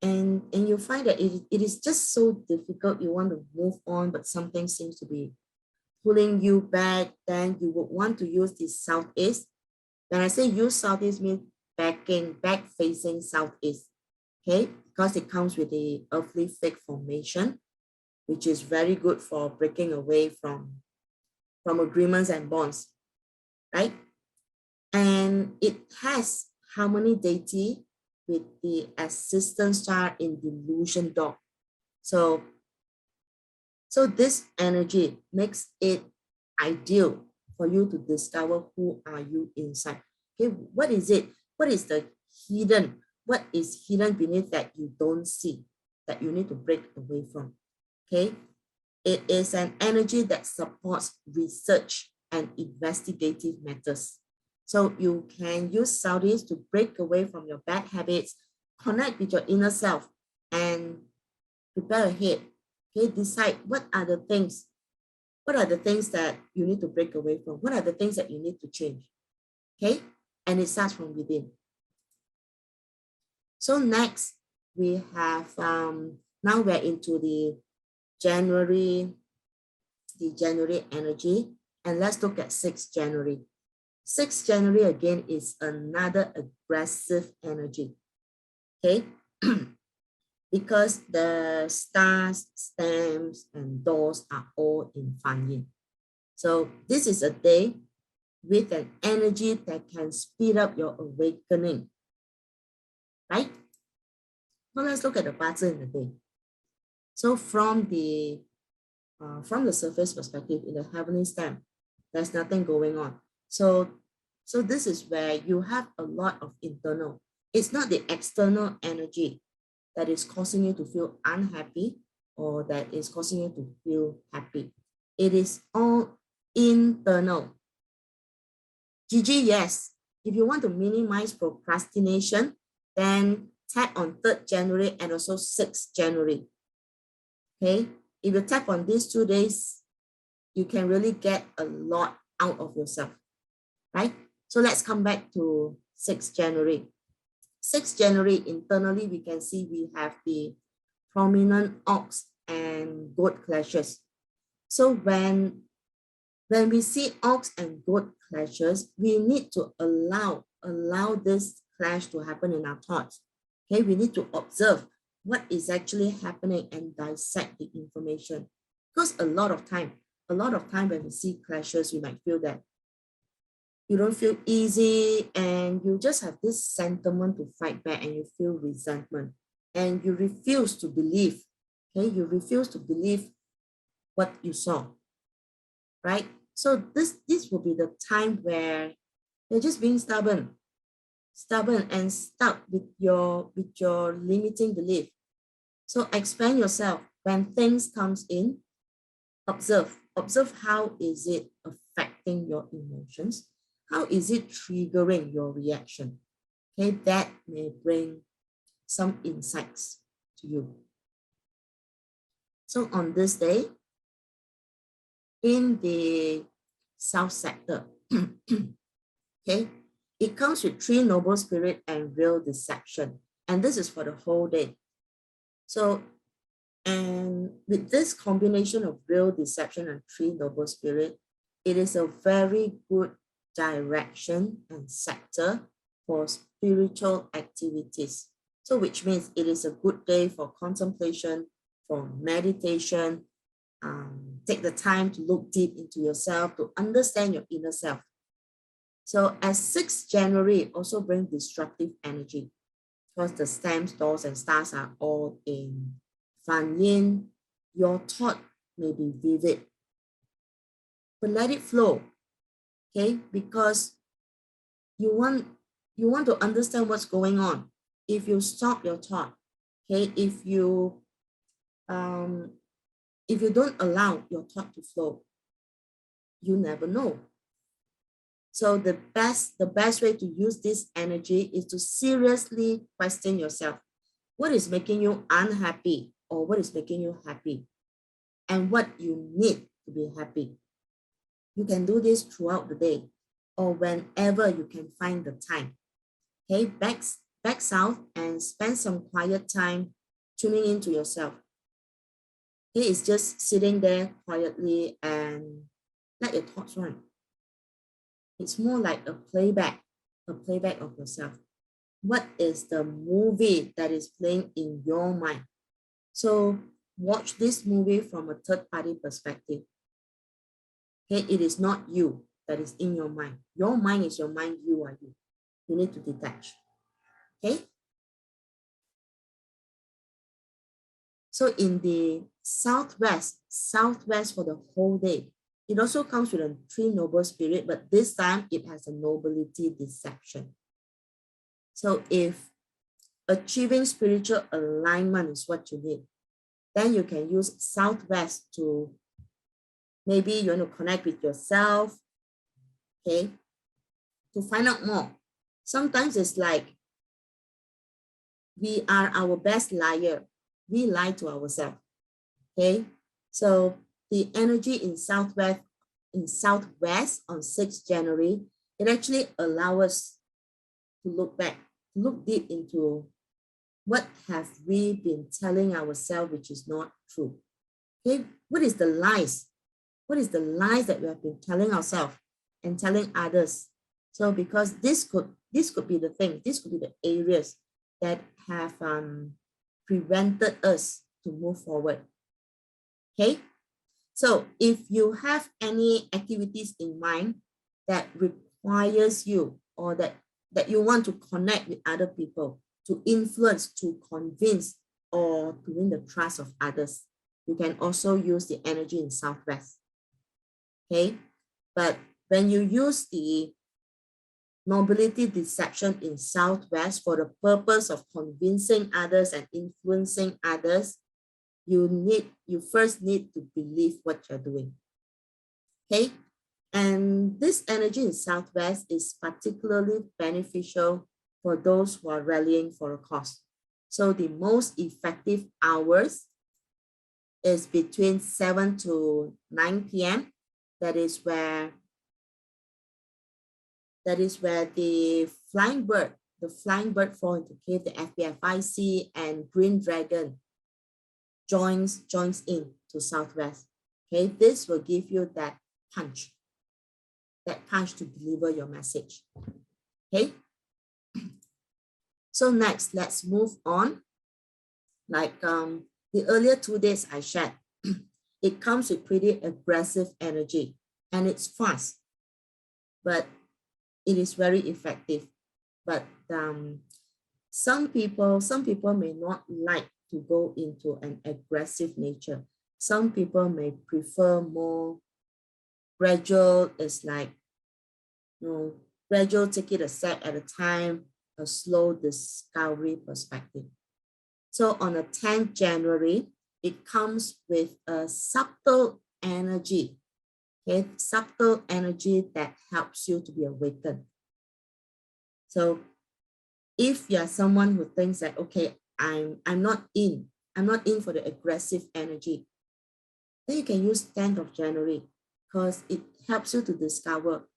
and you find that it is just so difficult, you want to move on, but something seems to be pulling you back, then you would want to use the southeast. When I say use southeast, means back facing southeast, okay, because it comes with the earthly fake formation, which is very good for breaking away from agreements and bonds. right? And it has harmony deity with the assistant star in delusion dog. So this energy makes it ideal for you to discover who are you inside. Okay, what is it? What is the hidden? What is hidden beneath that you don't see, that you need to break away from? Okay, it is an energy that supports research and investigative matters. So you can use Saudis to break away from your bad habits, connect with your inner self, and prepare ahead. Okay, decide what are the things that you need to break away from? What are the things that you need to change? Okay, and it starts from within. So next we have now we're into the January energy, and let's look at 6th January. 6th January again is another aggressive energy. Okay. Because the stars, stamps, and doors are all in Fan Yin. So this is a day with an energy that can speed up your awakening, right? Now let's look at the Bazi in the day. So from the surface perspective, in the heavenly stamp, there's nothing going on. So this is where you have a lot of internal. It's not the external energy that is causing you to feel unhappy or that is causing you to feel happy. It is all internal. Gigi, yes. If you want to minimize procrastination, then tap on 3rd January and also 6th January. Okay, if you tap on these 2 days, you can really get a lot out of yourself, right? So let's come back to 6th January. 6th January, internally, we can see we have the prominent ox and goat clashes. So when we see ox and goat clashes, we need to allow this clash to happen in our thoughts. Okay, we need to observe what is actually happening and dissect the information. Because a lot of time when we see clashes, we might feel that you don't feel easy and you just have this sentiment to fight back and you feel resentment and you refuse to believe. Okay, you refuse to believe what you saw, right? So this will be the time where you're just being stubborn and stuck with your limiting belief. So expand yourself. When things comes in, observe how is it affecting your emotions. How is it triggering your reaction? Okay, that may bring some insights to you. So on this day, in the South sector, okay, it comes with 3 noble spirit and real deception. And this is for the whole day. So, and with this combination of real deception and 3 noble spirit, it is a very good direction and sector for spiritual activities. So which means it is a good day for contemplation, for meditation. Take the time to look deep into yourself, to understand your inner self. So as 6th January also brings disruptive energy because the stamps, doors, and stars are all in Fan Yin. Your thought may be vivid, but let it flow. Okay, because you want to understand what's going on. If you stop your thought, okay, if you don't allow your thought to flow, you never know. So the best way to use this energy is to seriously question yourself. What is making you unhappy or what is making you happy? And what you need to be happy. You can do this throughout the day or whenever you can find the time. Okay, back south and spend some quiet time tuning into yourself. Okay, it's just sitting there quietly and let your thoughts run. It's more like a playback of yourself. What is the movie that is playing in your mind? So watch this movie from a third party perspective. Okay, it is not you. that is in your mind. Your mind is your mind, you are you. You need to detach. Okay? So in the southwest for the whole day, it also comes with a 3 noble spirit, but this time it has a nobility deception. So if achieving spiritual alignment is what you need, then you can use southwest to, maybe you want to connect with yourself, okay, to find out more. Sometimes it's like we are our best liar. We lie to ourselves, okay? So the energy in southwest on 6th January, it actually allows us to look back, look deep into what have we been telling ourselves which is not true. Okay, what is the lies? What is the lies that we have been telling ourselves and telling others? So because this could be the thing, this could be the areas that have prevented us to move forward. Okay, so if you have any activities in mind that requires you, or that you want to connect with other people, to influence, to convince, or to win the trust of others, you can also use the energy in southwest. Okay, but when you use the nobility deception in southwest for the purpose of convincing others and influencing others, you first need to believe what you're doing. Okay, and this energy in southwest is particularly beneficial for those who are rallying for a cause. So the most effective hours is between 7 to 9 p.m. That is where the flying bird fall into cave, the FBFIC and Green Dragon joins in to southwest. Okay, this will give you that punch to deliver your message. Okay, so next let's move on. Like the earlier 2 days I shared, it comes with pretty aggressive energy and it's fast, but it is very effective. But some people may not like to go into an aggressive nature. Some people may prefer more gradual. It's like, gradual, take it a step at a time, a slow discovery perspective. So on the 10th January, it comes with a subtle energy. Okay, subtle energy that helps you to be awakened. So if you're someone who thinks that, okay, I'm not in for the aggressive energy, then you can use 10th of January because it helps you to discover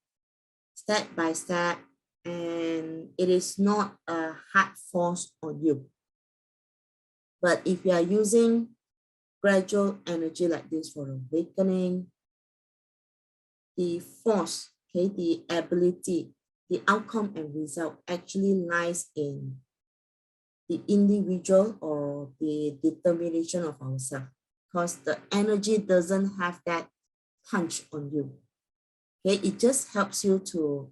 step by step, and it is not a hard force on you. But if you are using gradual energy like this for awakening, the force, okay, the ability, the outcome and result actually lies in the individual or the determination of ourselves, because the energy doesn't have that punch on you. Okay, it just helps you to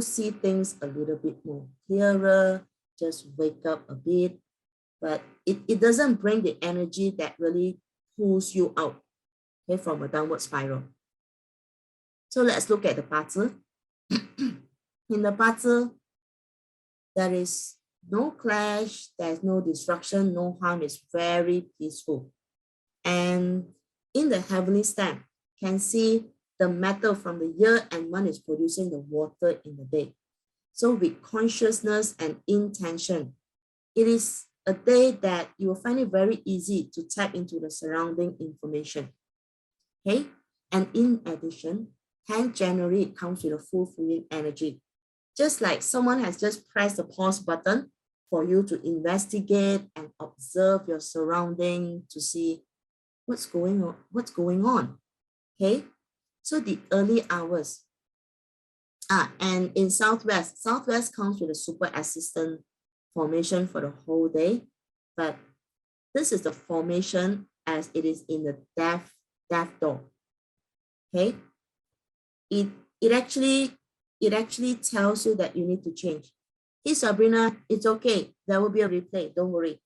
see things a little bit more clearer, just wake up a bit, but it doesn't bring the energy that really pulls you out, okay, from a downward spiral. So let's look at the Bazi. In the Bazi, there is no clash, there's no destruction, no harm. It's very peaceful. And in the heavenly stamp, can see the metal from the year and month is producing the water in the day. So with consciousness and intention, it is a day that you will find it very easy to tap into the surrounding information. Okay, and in addition, 10th January, it comes with a fulfilling energy. Just like someone has just pressed the pause button for you to investigate and observe your surrounding to see what's going on. Okay, so the early hours. And in Southwest comes with a super assistant formation for the whole day, but this is the formation as it is in the death door. Okay, it it actually tells you that you need to change. Hey, Sabrina, it's okay. There will be a replay. Don't worry.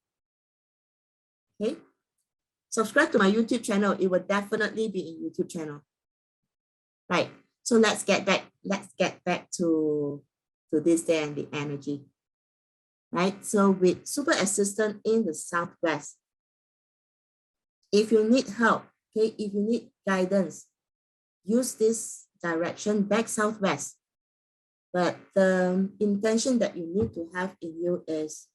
Okay. Subscribe to my YouTube channel. It will definitely be in YouTube channel. Right. So let's get back. Let's get back to this day and the energy. Right. So with super assistant in the Southwest, if you need help, okay, if you need guidance, use this direction back Southwest. But the intention that you need to have in you is,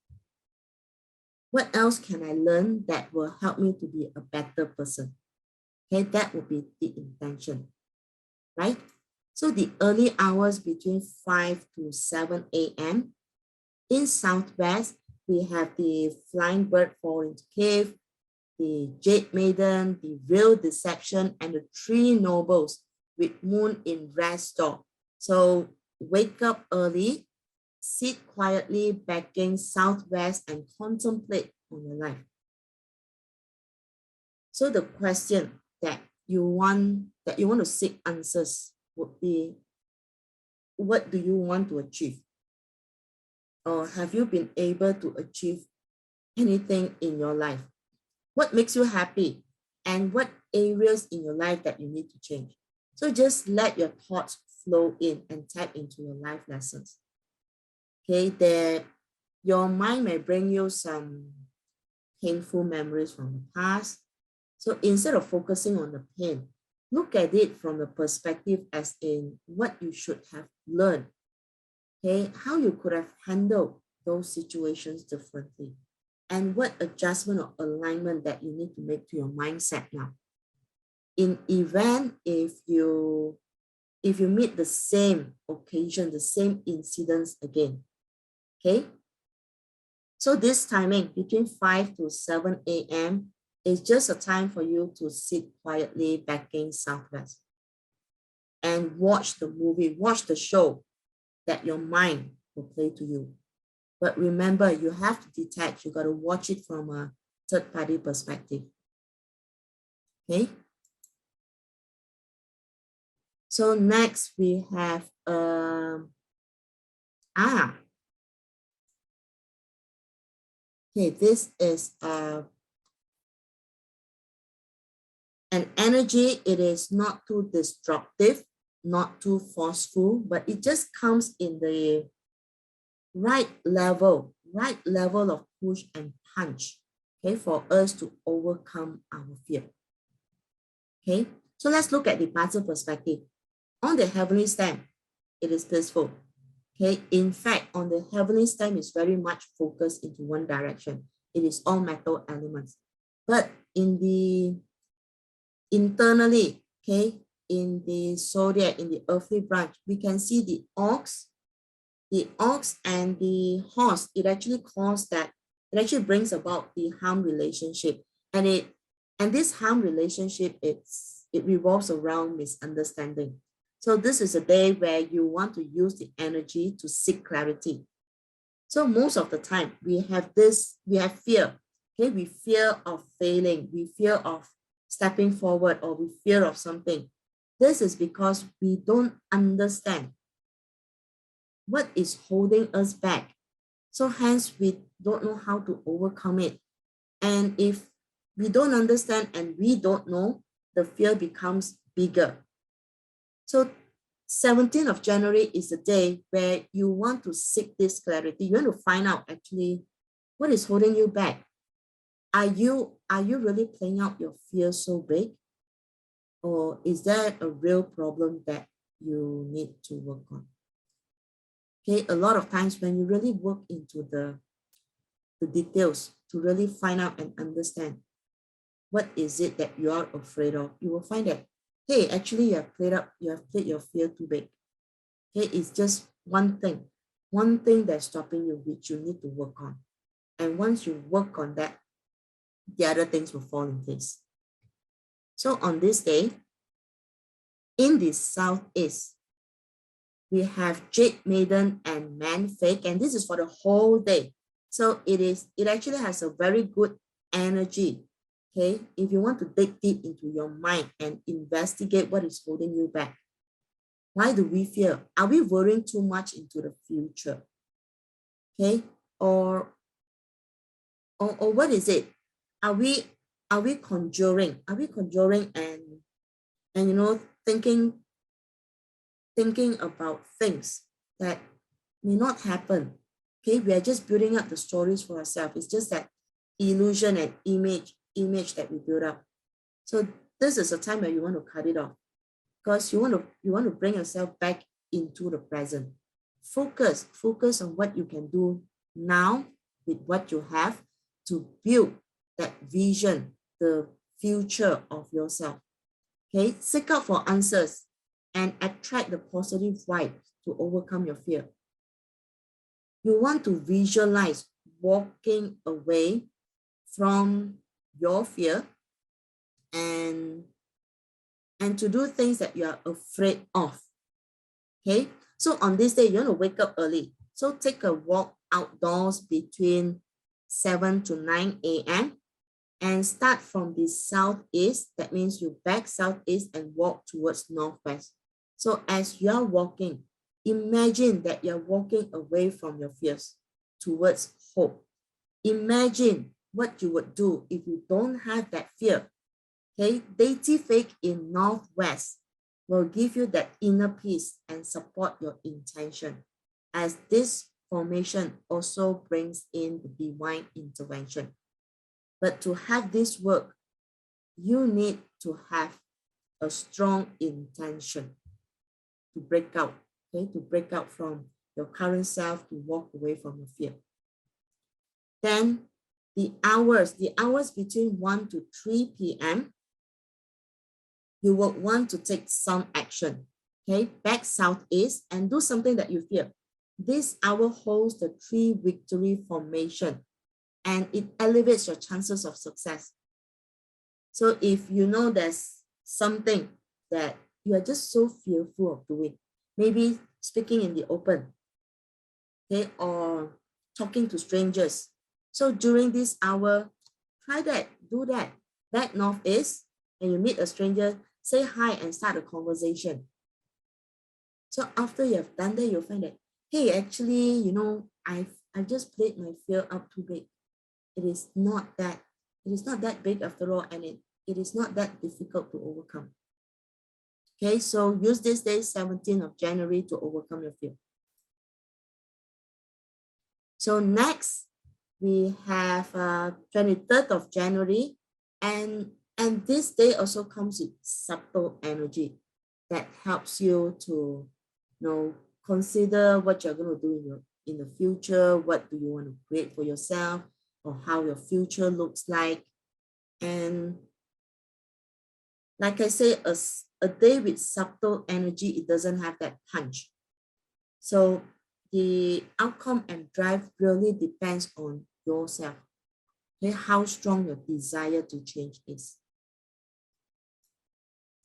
what else can I learn that will help me to be a better person? Okay, that would be the intention, right? So the early hours between 5 to 7 a.m. in Southwest, we have the flying bird fall into cave, the jade maiden, the real deception, and the three nobles with moon in rest door. So wake up early, sit quietly backing Southwest, and contemplate on your life. So the question that you want to seek answers would be, what do you want to achieve? Or have you been able to achieve anything in your life? What makes you happy? And what areas in your life that you need to change? So just let your thoughts flow in and tap into your life lessons. Okay, your mind may bring you some painful memories from the past. So instead of focusing on the pain, look at it from the perspective as in what you should have learned. Okay, how you could have handled those situations differently, and what adjustment or alignment that you need to make to your mindset now. In event if you meet the same occasion, the same incidents again, okay? So this timing between 5 to 7 a.m. is just a time for you to sit quietly backing Southwest and watch the movie, watch the show that your mind will play to you. But remember, you have to detach. You got to watch it from a third-party perspective. Okay. So next we have okay, this is an energy. It is not too destructive, not too forceful, but it just comes in the right level of push and punch, okay, for us to overcome our fear. Okay, so let's look at the Bazi perspective. On the heavenly stem, it is peaceful. Okay, in fact, on the heavenly stem is very much focused into one direction. It is all metal elements. But in the internally, okay, in the zodiac, in the earthly branch, we can see the ox and the horse. It actually brings about the harm relationship, and this harm relationship, it revolves around misunderstanding. So this is a day where you want to use the energy to seek clarity. So most of the time we have fear. Okay, we fear of failing, we fear of stepping forward, or we fear of something. This is because we don't understand what is holding us back. So hence we don't know how to overcome it. And if we don't understand and we don't know, the fear becomes bigger. So 17th of January is the day where you want to seek this clarity. You want to find out actually what is holding you back. Are you really playing out your fear so big? Or is there a real problem that you need to work on? Okay, a lot of times when you really work into the details to really find out and understand what is it that you are afraid of, you will find that, hey, actually you have played your fear too big. Okay, it's just one thing that's stopping you, which you need to work on. And once you work on that, the other things will fall in place. So on this day, in the southeast, we have Jade Maiden and Man Fake, and this is for the whole day. So it actually has a very good energy. Okay, if you want to dig deep into your mind and investigate what is holding you back, Why do we fear? Are we worrying too much into the future? Okay, or what is it? Are we conjuring? Are we conjuring and thinking about things that may not happen? Okay, we are just building up the stories for ourselves. It's just that illusion and image that we build up. So this is a time where you want to cut it off, because you want to bring yourself back into the present. Focus on what you can do now with what you have to build that vision, the future of yourself. Okay, seek out for answers and attract the positive vibe to overcome your fear. You want to visualize walking away from your fear and to do things that you are afraid of. Okay, so on this day, you want to wake up early. So take a walk outdoors between 7 to 9 a.m. and start from the southeast. That means you back southeast and walk towards northwest. So as you're walking, imagine that you're walking away from your fears towards hope. Imagine what you would do if you don't have that fear. Okay, deity fake in northwest will give you that inner peace and support your intention, as this formation also brings in the divine intervention. But to have this work, you need to have a strong intention to break out, okay, to break out from your current self, to walk away from your fear. Then the hours between 1 to 3 p.m., you will want to take some action, okay? Back southeast and do something that you fear. This hour holds the 3 victory formation and it elevates your chances of success. So if you know there's something that you are just so fearful of doing, maybe speaking in the open, okay, or talking to strangers. So during this hour, try that, do that. Back northeast, and you meet a stranger, say hi and start a conversation. So after you have done that, you'll find that, hey, actually, I've just played my fear up too big. It is not that big after all, and it is not that difficult to overcome. Okay, so use this day, 17th of January, to overcome your fear. So next, we have 23rd of January, and this day also comes with subtle energy that helps you to consider what you're going to do in the future. What do you want to create for yourself, or how your future looks like. And like I say, a day with subtle energy, it doesn't have that punch. So the outcome and drive really depends on yourself, okay, how strong your desire to change is.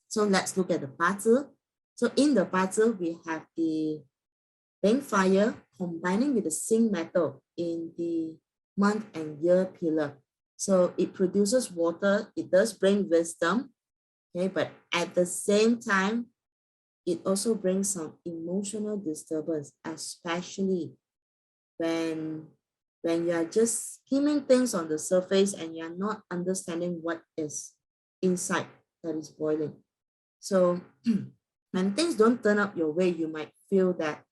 So let's look at the Bazi. So in the Bazi, we have the Bank Fire combining with the Zinc metal in the month and year pillar. So it produces water, it does bring wisdom, okay, but at the same time, it also brings some emotional disturbance, especially when you are just skimming things on the surface and you're not understanding what is inside that is boiling. So when things don't turn out your way, you might feel that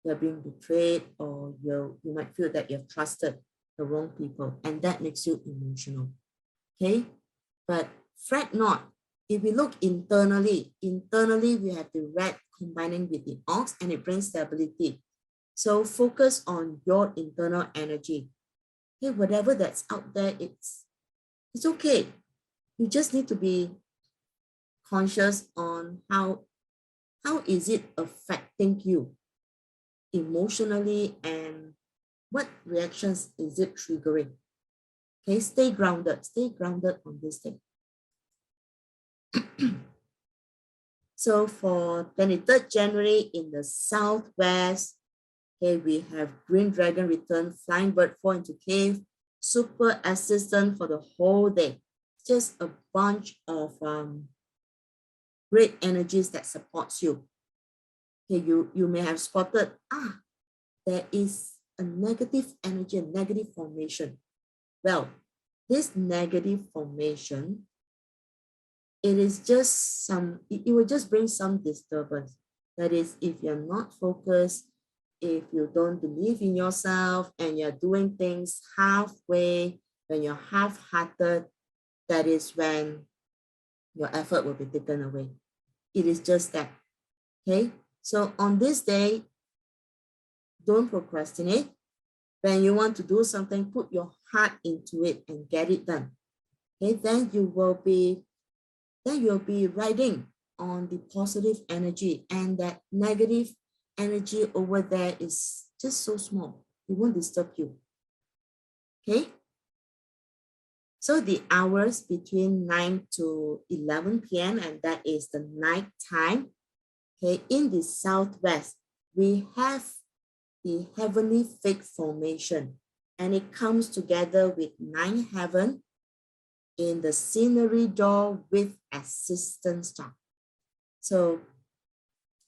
you're being betrayed, or you might feel that you've trusted the wrong people, and that makes you emotional. Okay, but fret not. If we look internally we have the red combining with the ox, and it brings stability. So focus on your internal energy. Okay, whatever that's out there, it's okay. You just need to be conscious on how is it affecting you emotionally, and what reactions is it triggering. Okay, stay grounded on this thing. So for 23rd January in the southwest, okay, we have Green Dragon return, Flying Bird fall into cave, super assistant for the whole day. Just a bunch of great energies that supports you. Okay, you may have spotted, there is a negative energy, a negative formation. Well, this negative formation, it is just it will just bring some disturbance. That is, if you're not focused, if you don't believe in yourself and you're doing things halfway, when you're half-hearted, that is when your effort will be taken away. It is just that, okay? So on this day, don't procrastinate. When you want to do something, put your heart into it and get it done. Okay, then you'll be riding on the positive energy, and that negative energy over there is just so small. It won't disturb you. Okay. So the hours between 9 to 11 p.m. and that is the night time. Okay, in the southwest, we have the heavenly fig formation, and it comes together with 9 heaven in the scenery door with assistant star. So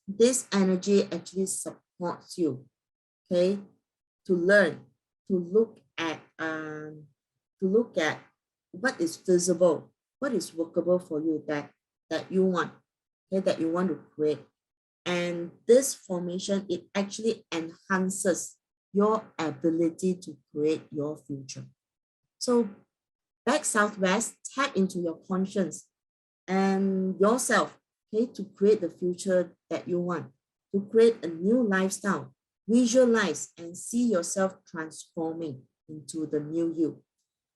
this energy actually supports you, okay, to learn, to look at what is visible, what is workable for you that you want, okay, that you want to create. And this formation, it actually enhances your ability to create your future. So back southwest, tap into your conscience and yourself, okay, to create the future that you want, to create a new lifestyle. Visualize and see yourself transforming into the new you.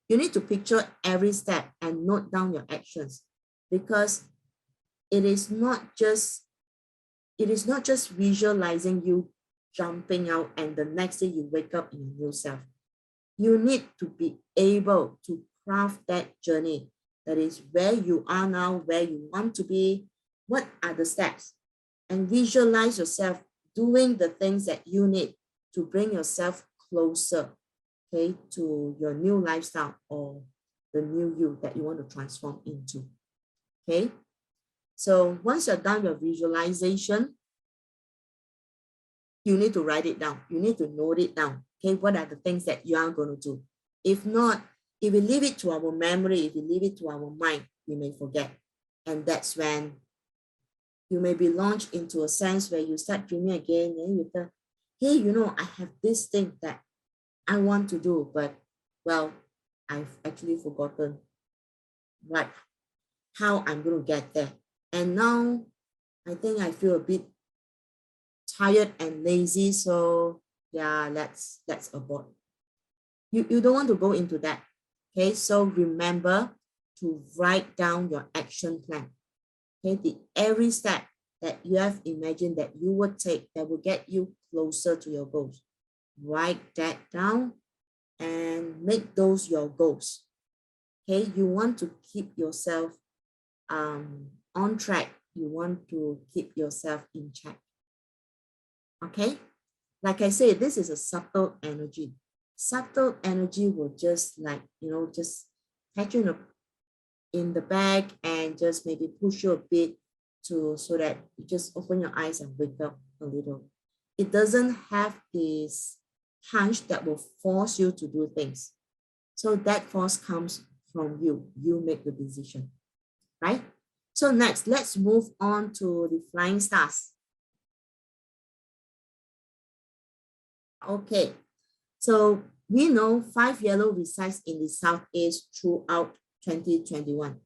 You need to picture every step and note down your actions, because it is not just visualizing you jumping out and the next day you wake up in your new self. You need to be able to craft that journey. That is where you are now, where you want to be, what are the steps, and visualize yourself doing the things that you need to bring yourself closer, okay, to your new lifestyle or the new you that you want to transform into. Okay, so once you're done your visualization, you need to write it down. You need to note it down. Okay, what are the things that you are going to do? If not, if we leave it to our memory, if we leave it to our mind, we may forget. And that's when you may be launched into a sense where you start dreaming again, and you think, hey, you know, I have this thing that I want to do, but well, I've actually forgotten how I'm going to get there. And now I think I feel a bit tired and lazy, so yeah, let's abort. You don't want to go into that. Okay, so remember to write down your action plan. Okay, every step that you have imagined that you would take that will get you closer to your goals. Write that down and make those your goals. Okay, you want to keep yourself on track. You want to keep yourself in check. Okay, like I say, this is a subtle energy. Subtle energy will just just catch you in the back and just maybe push you a bit so that you just open your eyes and wake up a little. It doesn't have this punch that will force you to do things. So that force comes from you. You make the decision, right? So next, let's move on to the flying stars. Okay, so we know 5 yellow resides in the southeast throughout 2021.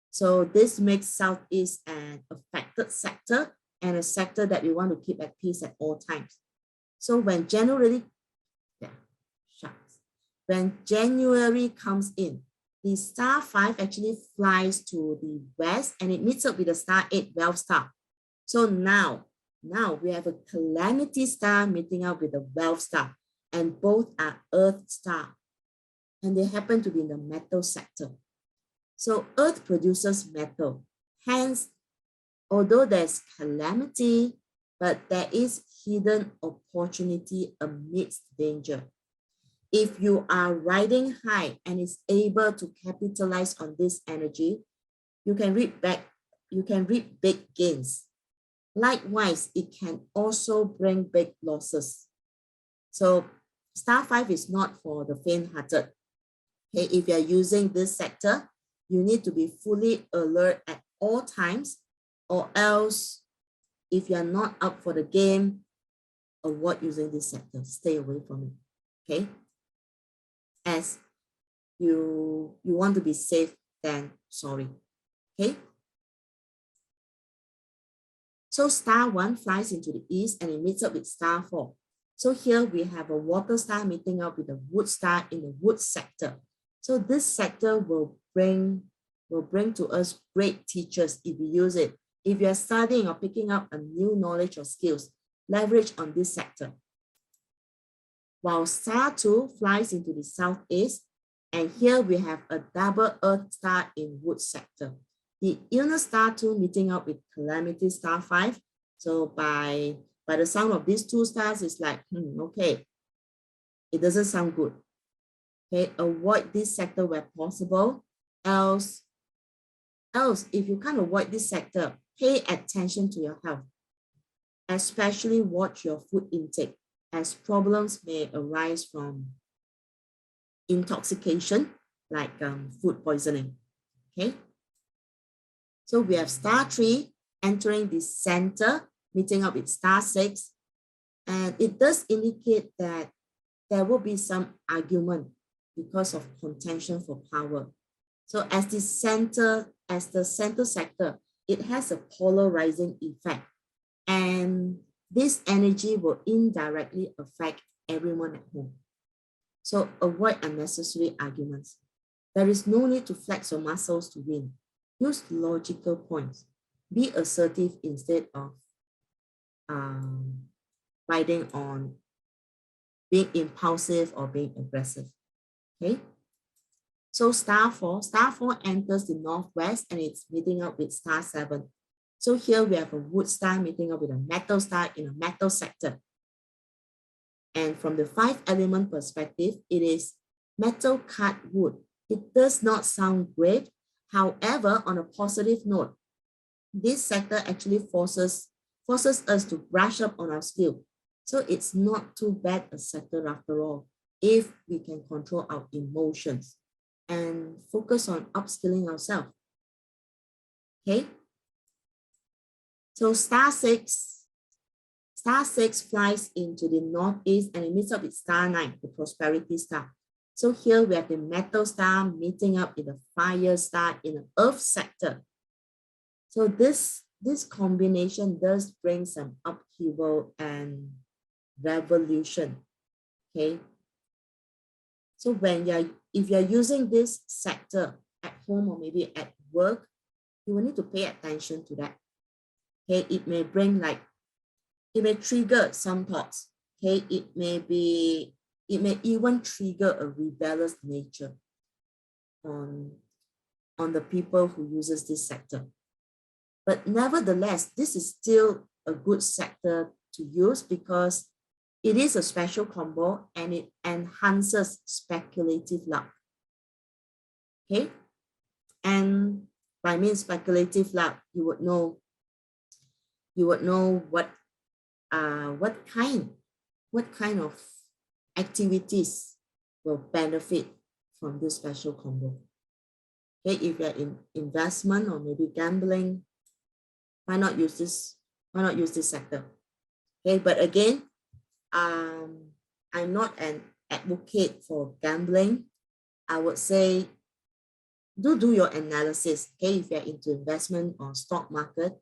So this makes southeast an affected sector and a sector that we want to keep at peace at all times. So when January comes in, the star 5 actually flies to the west and it meets up with the star 8 Wealth star. So now we have a calamity star meeting up with the Wealth star, and both are Earth star, and they happen to be in the metal sector. So Earth produces metal. Hence, although there's calamity, but there is hidden opportunity amidst danger. If you are riding high and is able to capitalize on this energy, you can reap big gains. Likewise, it can also bring big losses. So star 5 is not for the faint-hearted. Okay, if you're using this sector, you need to be fully alert at all times, or else if you're not up for the game, avoid using this sector. Stay away from it. Okay, as you want to be safe than sorry. Okay. So star 1 flies into the east and it meets up with star 4. So here we have a water star meeting up with a wood star in the wood sector. So this sector will bring to us great teachers if we use it. If you're studying or picking up a new knowledge or skills, leverage on this sector. While star 2 flies into the southeast, and here we have a double earth star in wood sector. The illness star 2 meeting up with calamity star 5. So by the sound of these two stars, it's like, okay, it doesn't sound good. Okay, avoid this sector where possible. Else, if you can't avoid this sector, pay attention to your health. Especially watch your food intake, as problems may arise from intoxication, like food poisoning. Okay. So we have star 3 entering the center, meeting up with star 6. And it does indicate that there will be some argument because of contention for power. So as the center sector, it has a polarizing effect. And this energy will indirectly affect everyone at home. So avoid unnecessary arguments. There is no need to flex your muscles to win. Use logical points. Be assertive instead of riding on being impulsive or being aggressive. Okay. So star 4 enters the northwest and it's meeting up with star 7. So here we have a wood star meeting up with a metal star in a metal sector. And from the 5 element perspective, it is metal cut wood. It does not sound great. However, on a positive note, this sector actually forces us to brush up on our skill. So it's not too bad a sector after all, if we can control our emotions and focus on upskilling ourselves. Okay. So star 6 flies into the northeast and it meets up with star 9, the prosperity star. So here we have the metal star meeting up with the fire star in the earth sector. So this combination does bring some upheaval and revolution. Okay. So if you're using this sector at home or maybe at work, you will need to pay attention to that. Okay, it may trigger some thoughts. Okay, it may even trigger a rebellious nature on the people who uses this sector. But nevertheless, this is still a good sector to use because it is a special combo and it enhances speculative luck. Okay, and by means speculative luck, you would know what kind of activities will benefit from this special combo. Okay, if you're in investment or maybe gambling, why not use this sector? Okay, but again, I'm not an advocate for gambling. I would say do your analysis. Okay, if you're into investment or stock market,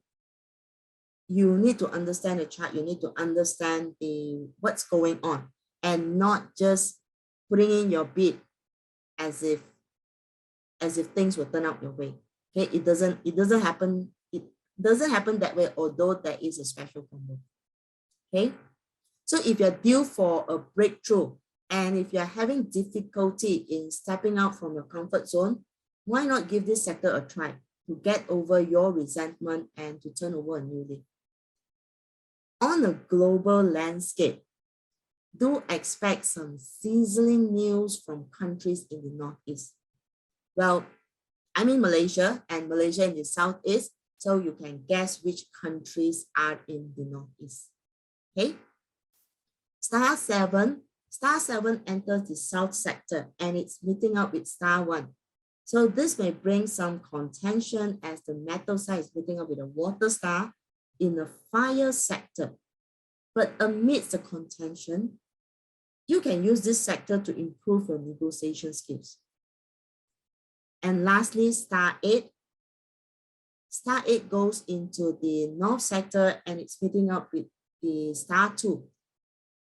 you need to understand the chart. You need to understand what's going on and not just putting in your bid as if things will turn out your way. Okay, it doesn't happen. It doesn't happen that way, although there is a special combo. Okay, so if you're due for a breakthrough and if you're having difficulty in stepping out from your comfort zone, why not give this sector a try to get over your resentment and to turn over a new leaf? On a global landscape, do expect some sizzling news from countries in the Northeast. Well, I'm in Malaysia and Malaysia in the Southeast. so you can guess which countries are in the northeast. Okay. Star 7 enters the south sector and it's meeting up with star 1. So this may bring some contention as the metal side is meeting up with a water star in the fire sector. But amidst the contention, you can use this sector to improve your negotiation skills. And lastly, star 8. Star 8 goes into the north sector and it's meeting up with the star 2.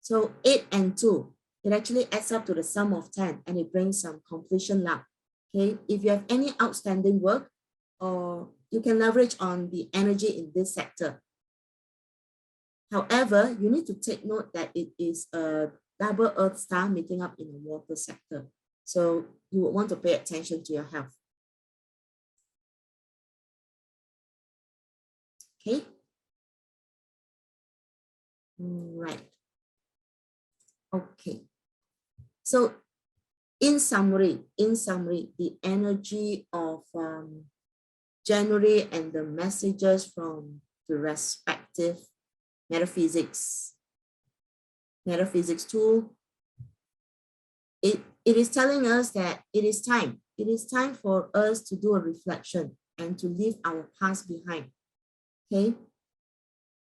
So 8 and 2, it actually adds up to the sum of 10 and it brings some completion luck. Okay, if you have any outstanding work, or you can leverage on the energy in this sector. However, you need to take note that it is a double earth star meeting up in the water sector. So you would want to pay attention to your health. Okay. Right. Okay. So in summary, the energy of January and the messages from the respective metaphysics tool, it is telling us that it is time for us to do a reflection and to leave our past behind. Okay,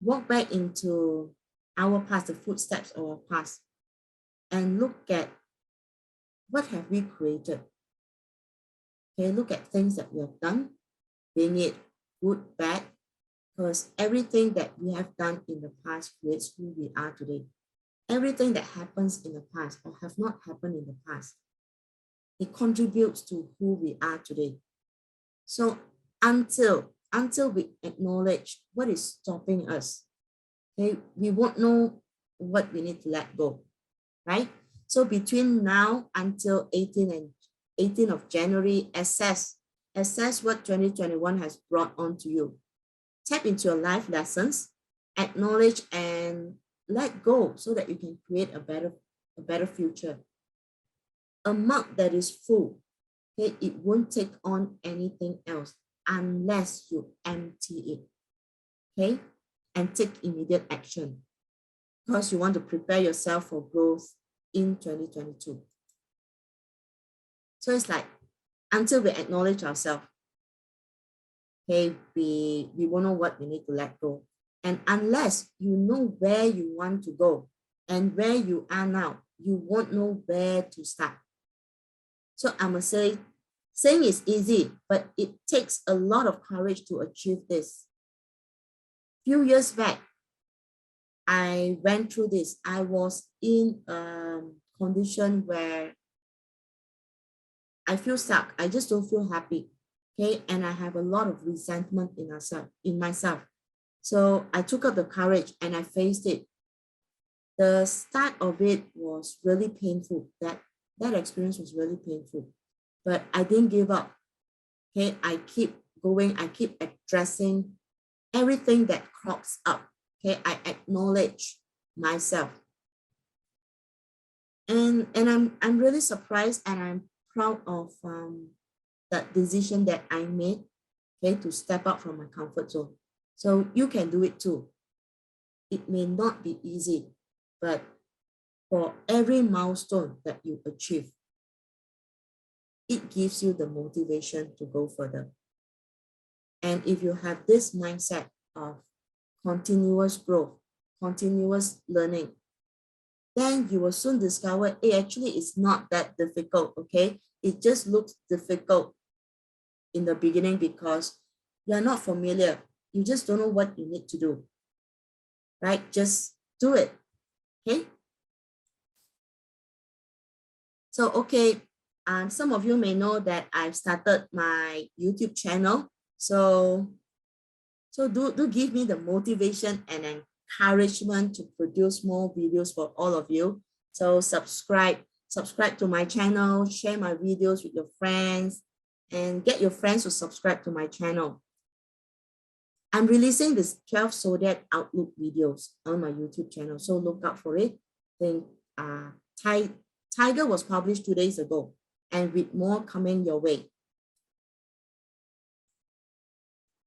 walk back into our past, the footsteps of our past, and look at what have we created. Okay, look at things that we have done, being it good, bad, because everything that we have done in the past creates who we are today. Everything that happens in the past or have not happened in the past, it contributes to who we are today. So until we acknowledge what is stopping us, okay, we won't know what we need to let go, right? So between now until 18th of January, assess what 2021 has brought on to you. Tap into your life lessons, acknowledge and let go so that you can create a better future. A mug that is full, okay, it won't take on anything else unless you empty it, okay, and take immediate action because you want to prepare yourself for growth in 2022. So it's like, until we acknowledge ourselves, okay, we won't know what we need to let go. And unless you know where you want to go and where you are now, you won't know where to start. So I must say, saying is easy, but it takes a lot of courage to achieve this. Few years back, I went through this. I was in a condition where I feel stuck. I just don't feel happy. Okay, and I have a lot of resentment in myself. So I took up the courage and I faced it. The start of it was really painful. That experience was really painful, but I didn't give up. Okay, I keep going. I keep addressing everything that crops up. Okay, I acknowledge myself, and I'm really surprised and I'm proud of that decision that I made. Okay, to step out from my comfort zone. So you can do it too. It may not be easy, but for every milestone that you achieve, it gives you the motivation to go further. And if you have this mindset of continuous growth, continuous learning, then you will soon discover, hey, actually it's not that difficult, okay? It just looks difficult in the beginning because you're not familiar. You just don't know what you need to do, right? Just do it, okay? So, okay, some of you may know that I've started my YouTube channel. So do give me the motivation and encouragement to produce more videos for all of you. So subscribe to my channel, share my videos with your friends, and get your friends to subscribe to my channel. I'm releasing this 12 zodiac outlook videos on my YouTube channel, so look out for it. Then Tiger was published 2 days ago, and with more coming your way.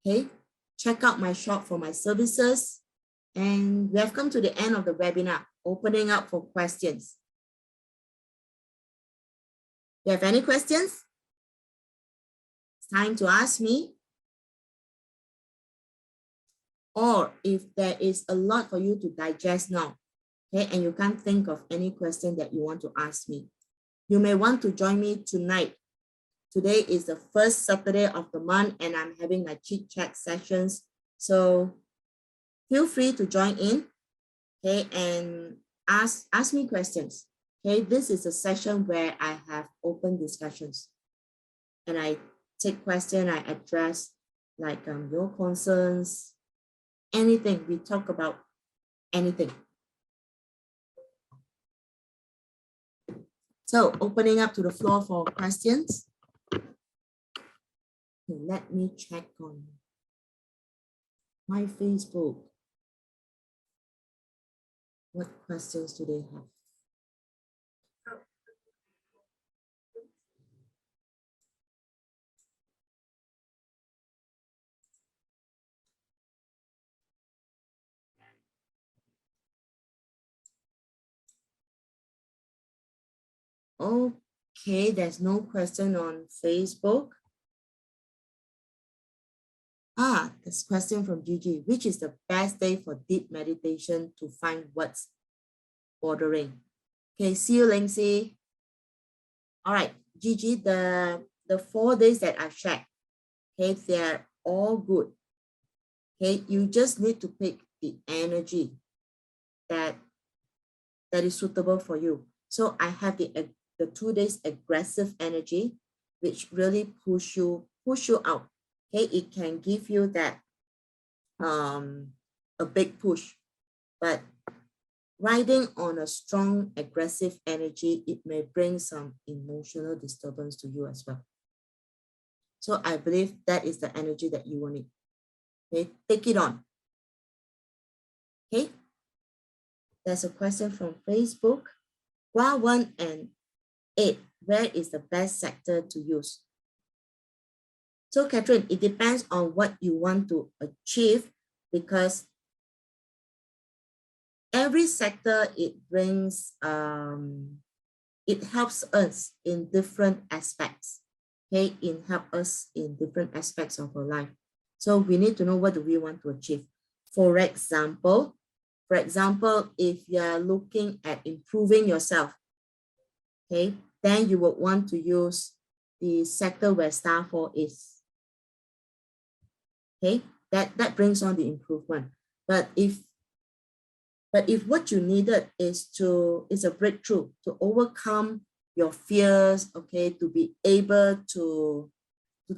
Okay, check out my shop for my services. And we have come to the end of the webinar, opening up for questions. Do you have any questions? It's time to ask me. Or if there is a lot for you to digest now, okay, and you can't think of any question that you want to ask me, you may want to join me tonight. Today is the first Saturday of the month and I'm having my chit chat sessions. So feel free to join in, okay, and ask me questions. Okay, this is a session where I have open discussions and I take questions, I address like your concerns, anything, we talk about anything. So opening up to the floor for questions. Okay, let me check on my Facebook. What questions do they have? Okay, there's no question on Facebook. This question from Gigi. Which is the best day for deep meditation to find what's bothering? Okay, see you, Lindsay. All right, Gigi, the 4 days that I've shared, okay, they're all good. Okay, you just need to pick the energy that is suitable for you. So I have the 2 days aggressive energy, which really push you out. Okay, it can give you that a big push, but riding on a strong aggressive energy, it may bring some emotional disturbance to you as well. So I believe that is the energy that you want it. Okay, take it on. Okay, there's a question from Facebook. Gua 1 and 8, where is the best sector to use? So Catherine, it depends on what you want to achieve, because every sector, it brings, it helps us in different aspects. Okay, it helps us in different aspects of our life. So we need to know what do we want to achieve. For example, if you are looking at improving yourself, okay, then you would want to use the sector where star 4 is. Okay, that brings on the improvement. But if what you needed is a breakthrough to overcome your fears, okay, to be able to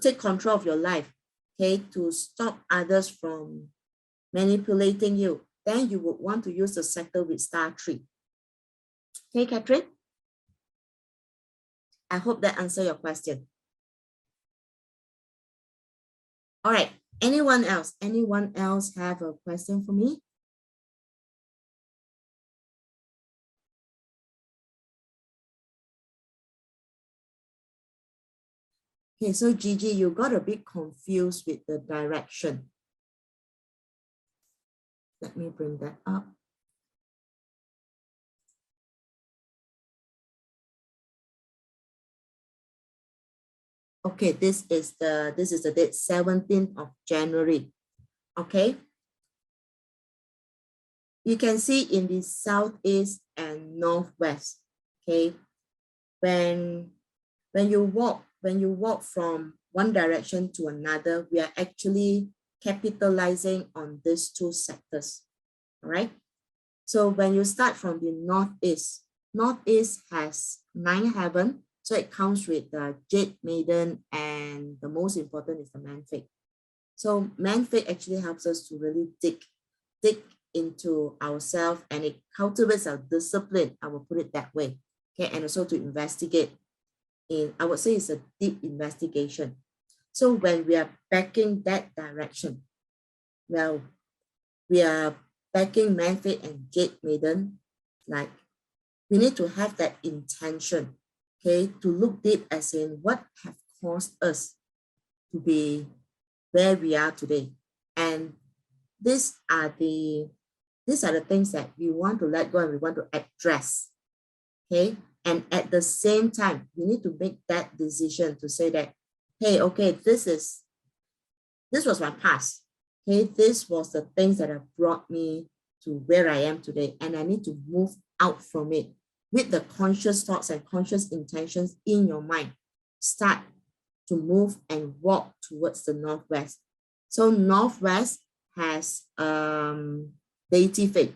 take control of your life, okay, to stop others from manipulating you, then you would want to use the sector with star 3. Okay, Catherine? I hope that answers your question. All right, anyone else? Anyone else have a question for me? Okay, so Gigi, you got a bit confused with the direction. Let me bring that up. Okay, this is the date 17th of January. Okay. You can see in the southeast and northwest. Okay. When you walk from one direction to another, we are actually capitalizing on these 2 sectors. All right. So when you start from the northeast has 9 heaven. So it comes with the Jade Maiden, and the most important is the Man Fate. So Man Fate actually helps us to really dig into ourselves, and it cultivates our discipline. I will put it that way. Okay, and also to investigate. I would say it's a deep investigation. So when we are backing that direction, well, we are backing Man Fate and Jade Maiden, like we need to have that intention, okay, to look deep as in what have caused us to be where we are today. And these are the things that we want to let go and we want to address. Okay. And at the same time, you need to make that decision to say that, hey, okay, this was my past. Okay, this was the things that have brought me to where I am today, and I need to move out from it with the conscious thoughts and conscious intentions in your mind. Start to move and walk towards the northwest. So northwest has deity faith.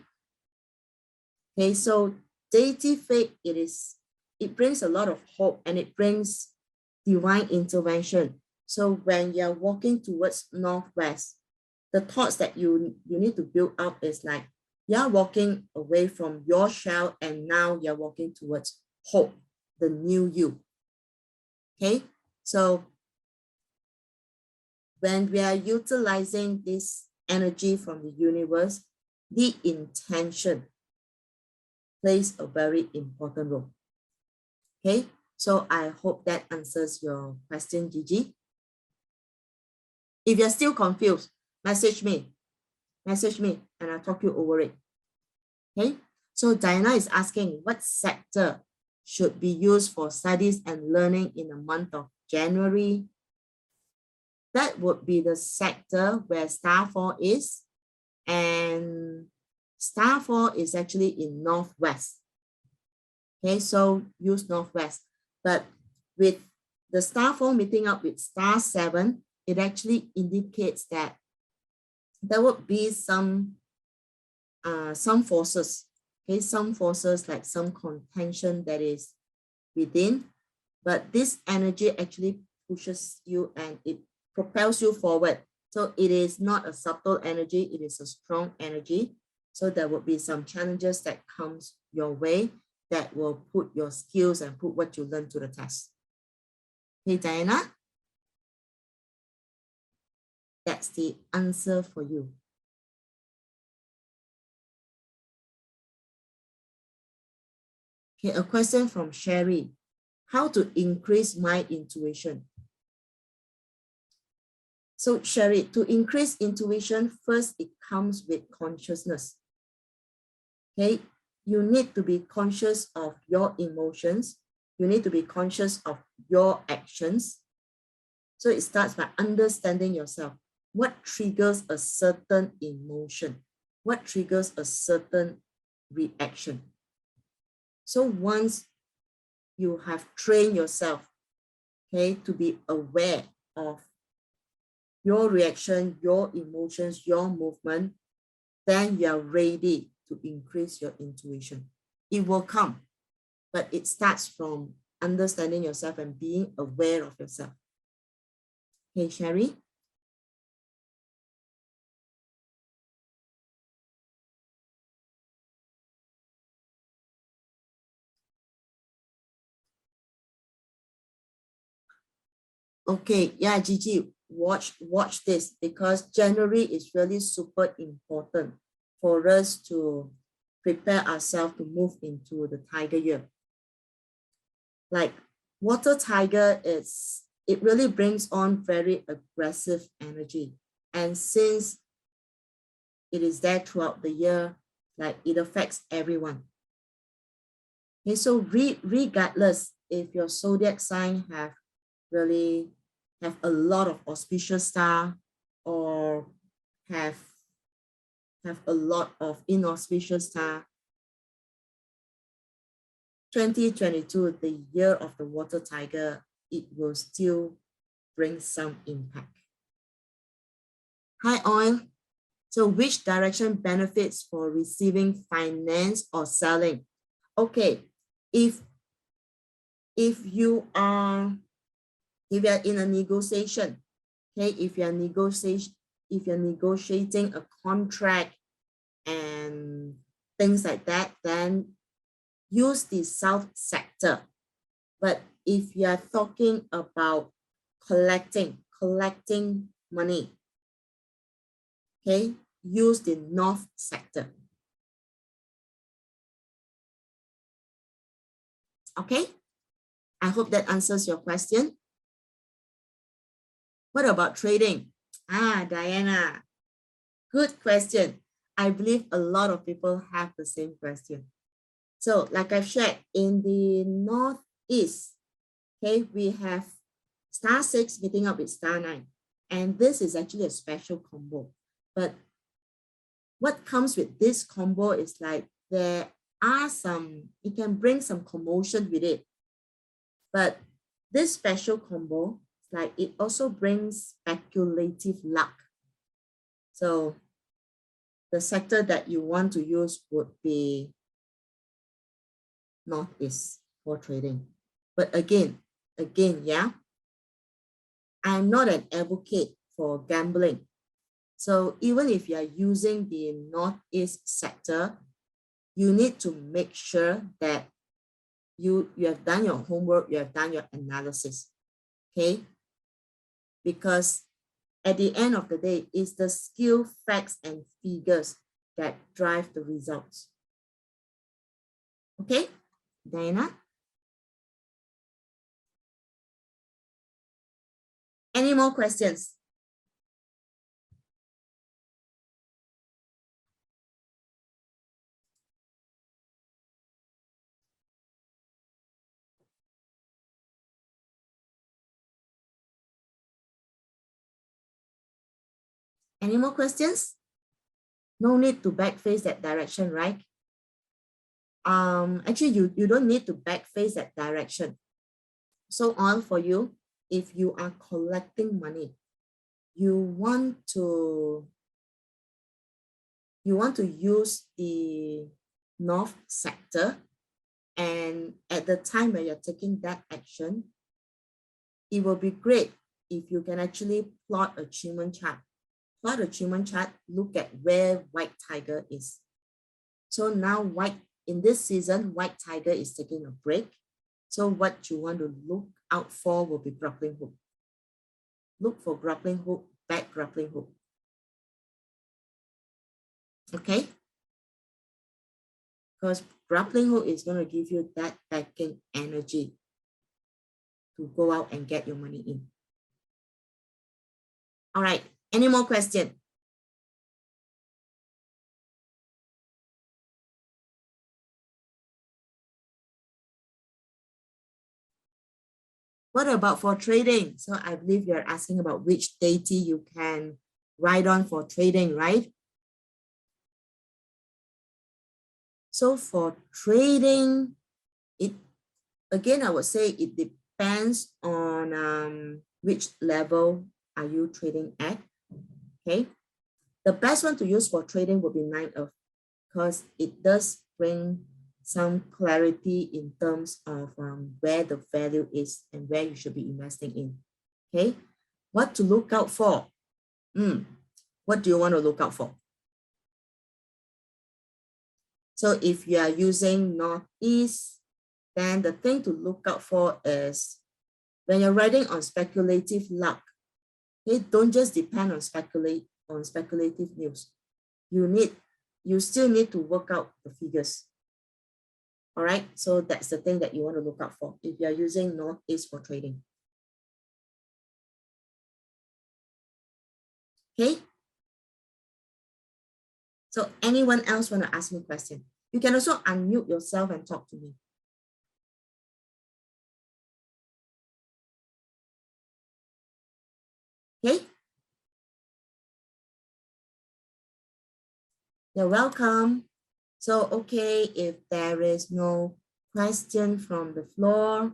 Okay, so deity faith, it brings a lot of hope and it brings divine intervention. So when you're walking towards northwest, the thoughts that you need to build up is like, you're walking away from your shell and now you're walking towards hope, the new you. Okay, so when we are utilizing this energy from the universe, the intention plays a very important role. Okay, so I hope that answers your question, Gigi. If you're still confused, message me, and I'll talk you over it. Okay, so Diana is asking, what sector should be used for studies and learning in the month of January? That would be the sector where star 4 is, and star 4 is actually in northwest. Okay, so use northwest, but with the star 4 meeting up with star 7, it actually indicates that there would be some forces, okay, some forces like some contention that is within, but this energy actually pushes you and it propels you forward. So it is not a subtle energy, it is a strong energy. So there will be some challenges that comes your way that will put your skills and put what you learn to the test. Hey, Diana, that's the answer for you. Okay, a question from Sherry. How to increase my intuition? So Sherry, to increase intuition, first it comes with consciousness. Okay, you need to be conscious of your emotions. You need to be conscious of your actions. So it starts by understanding yourself. What triggers a certain emotion? What triggers a certain reaction? So once you have trained yourself, okay, to be aware of your reaction, your emotions, your movement, then you're ready to increase your intuition. It will come, but it starts from understanding yourself and being aware of yourself. Hey, Sherry. Okay, yeah, Gigi, watch this, because January is really super important for us to prepare ourselves to move into the tiger year. Like water tiger, it really brings on very aggressive energy. And since it is there throughout the year, like it affects everyone. Okay, so regardless if your zodiac sign have a lot of auspicious star or have a lot of inauspicious star, 2022, the year of the water tiger, it will still bring some impact. Hi, Oil. So which direction benefits for receiving finance or selling? Okay, if you are in a negotiation, okay, if you're negotiating a contract and things like that, then use the south sector. But if you're talking about collecting money, okay, use the north sector. Okay, I hope that answers your question. What about trading? Diana, Good question. I believe a lot of people have the same question. So like I've shared, in the northeast, okay, we have star 6 meeting up with star 9. And this is actually a special combo. But what comes with this combo is like there are some, it can bring some commotion with it. But this special combo, like it also brings speculative luck. So the sector that you want to use would be northeast for trading. But again, yeah, I'm not an advocate for gambling. So even if you are using the northeast sector, you need to make sure that you have done your homework, you have done your analysis, okay? Because at the end of the day, it's the skill, facts, and figures that drive the results. Okay, Diana? Any more questions? Any more questions? No need to backface that direction, right? Actually, you don't need to backface that direction. So all for you, if you are collecting money, you want to use the north sector, and at the time when you're taking that action, it will be great if you can actually plot a achievement chart. Plot a achievement chart, look at where white tiger is. So now in this season, white tiger is taking a break. So what you want to look out for will be grappling hook. Look for grappling hook, back grappling hook. Okay? Because grappling hook is going to give you that backing energy to go out and get your money in. All right. Any more questions? What about for trading? So I believe you're asking about which deity you can ride on for trading, right? So for trading, I would say it depends on which level are you trading at. Okay. The best one to use for trading would be 9 of, because it does bring some clarity in terms of where the value is and where you should be investing in. Okay, what to look out for? What do you want to look out for? So if you are using northeast, then the thing to look out for is when you're riding on speculative luck, okay, don't just depend on speculative news. You still need to work out the figures. All right, so that's the thing that you want to look out for if you're using northeast for trading. Okay. So anyone else want to ask me a question? You can also unmute yourself and talk to me. Okay. You're welcome. So, okay, if there is no question from the floor,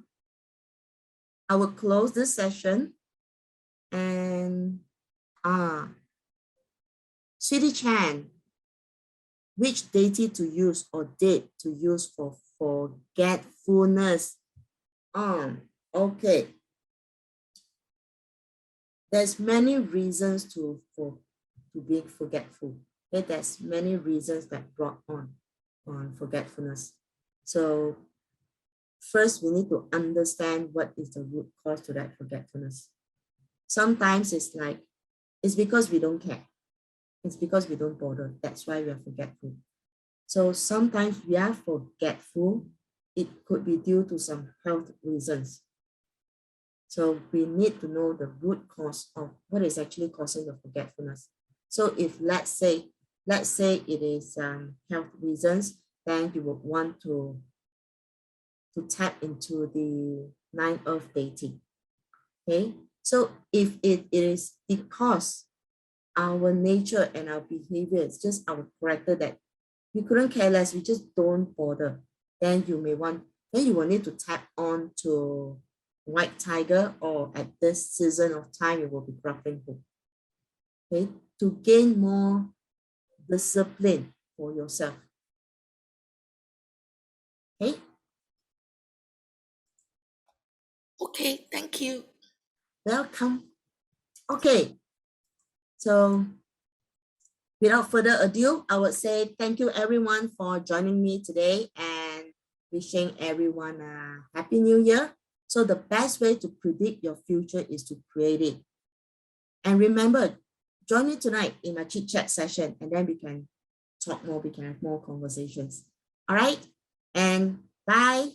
I will close this session. And Sweetie Chan, which deity to use or date to use for forgetfulness? Okay. There's many reasons to be forgetful. Okay, there's many reasons that brought on forgetfulness. So first, we need to understand what is the root cause to that forgetfulness. Sometimes it's because we don't care. It's because we don't bother. That's why we are forgetful. So sometimes we are forgetful. It could be due to some health reasons. So we need to know the root cause of what is actually causing the forgetfulness. So if let's say it is health reasons, then you would want to tap into the 9 Earth dating. Okay, so if it is because our nature and our behavior, it's just our character that we couldn't care less, we just don't bother, then you will need to tap on to white tiger, or at this season of time, it will be grappling hook. Okay, to gain more discipline for yourself. Okay. Okay, thank you. Welcome. Okay, so without further ado, I would say thank you everyone for joining me today and wishing everyone a happy new year. So the best way to predict your future is to create it. And remember, join me tonight in a chit chat session, and then we can talk more, we can have more conversations. All right, and bye.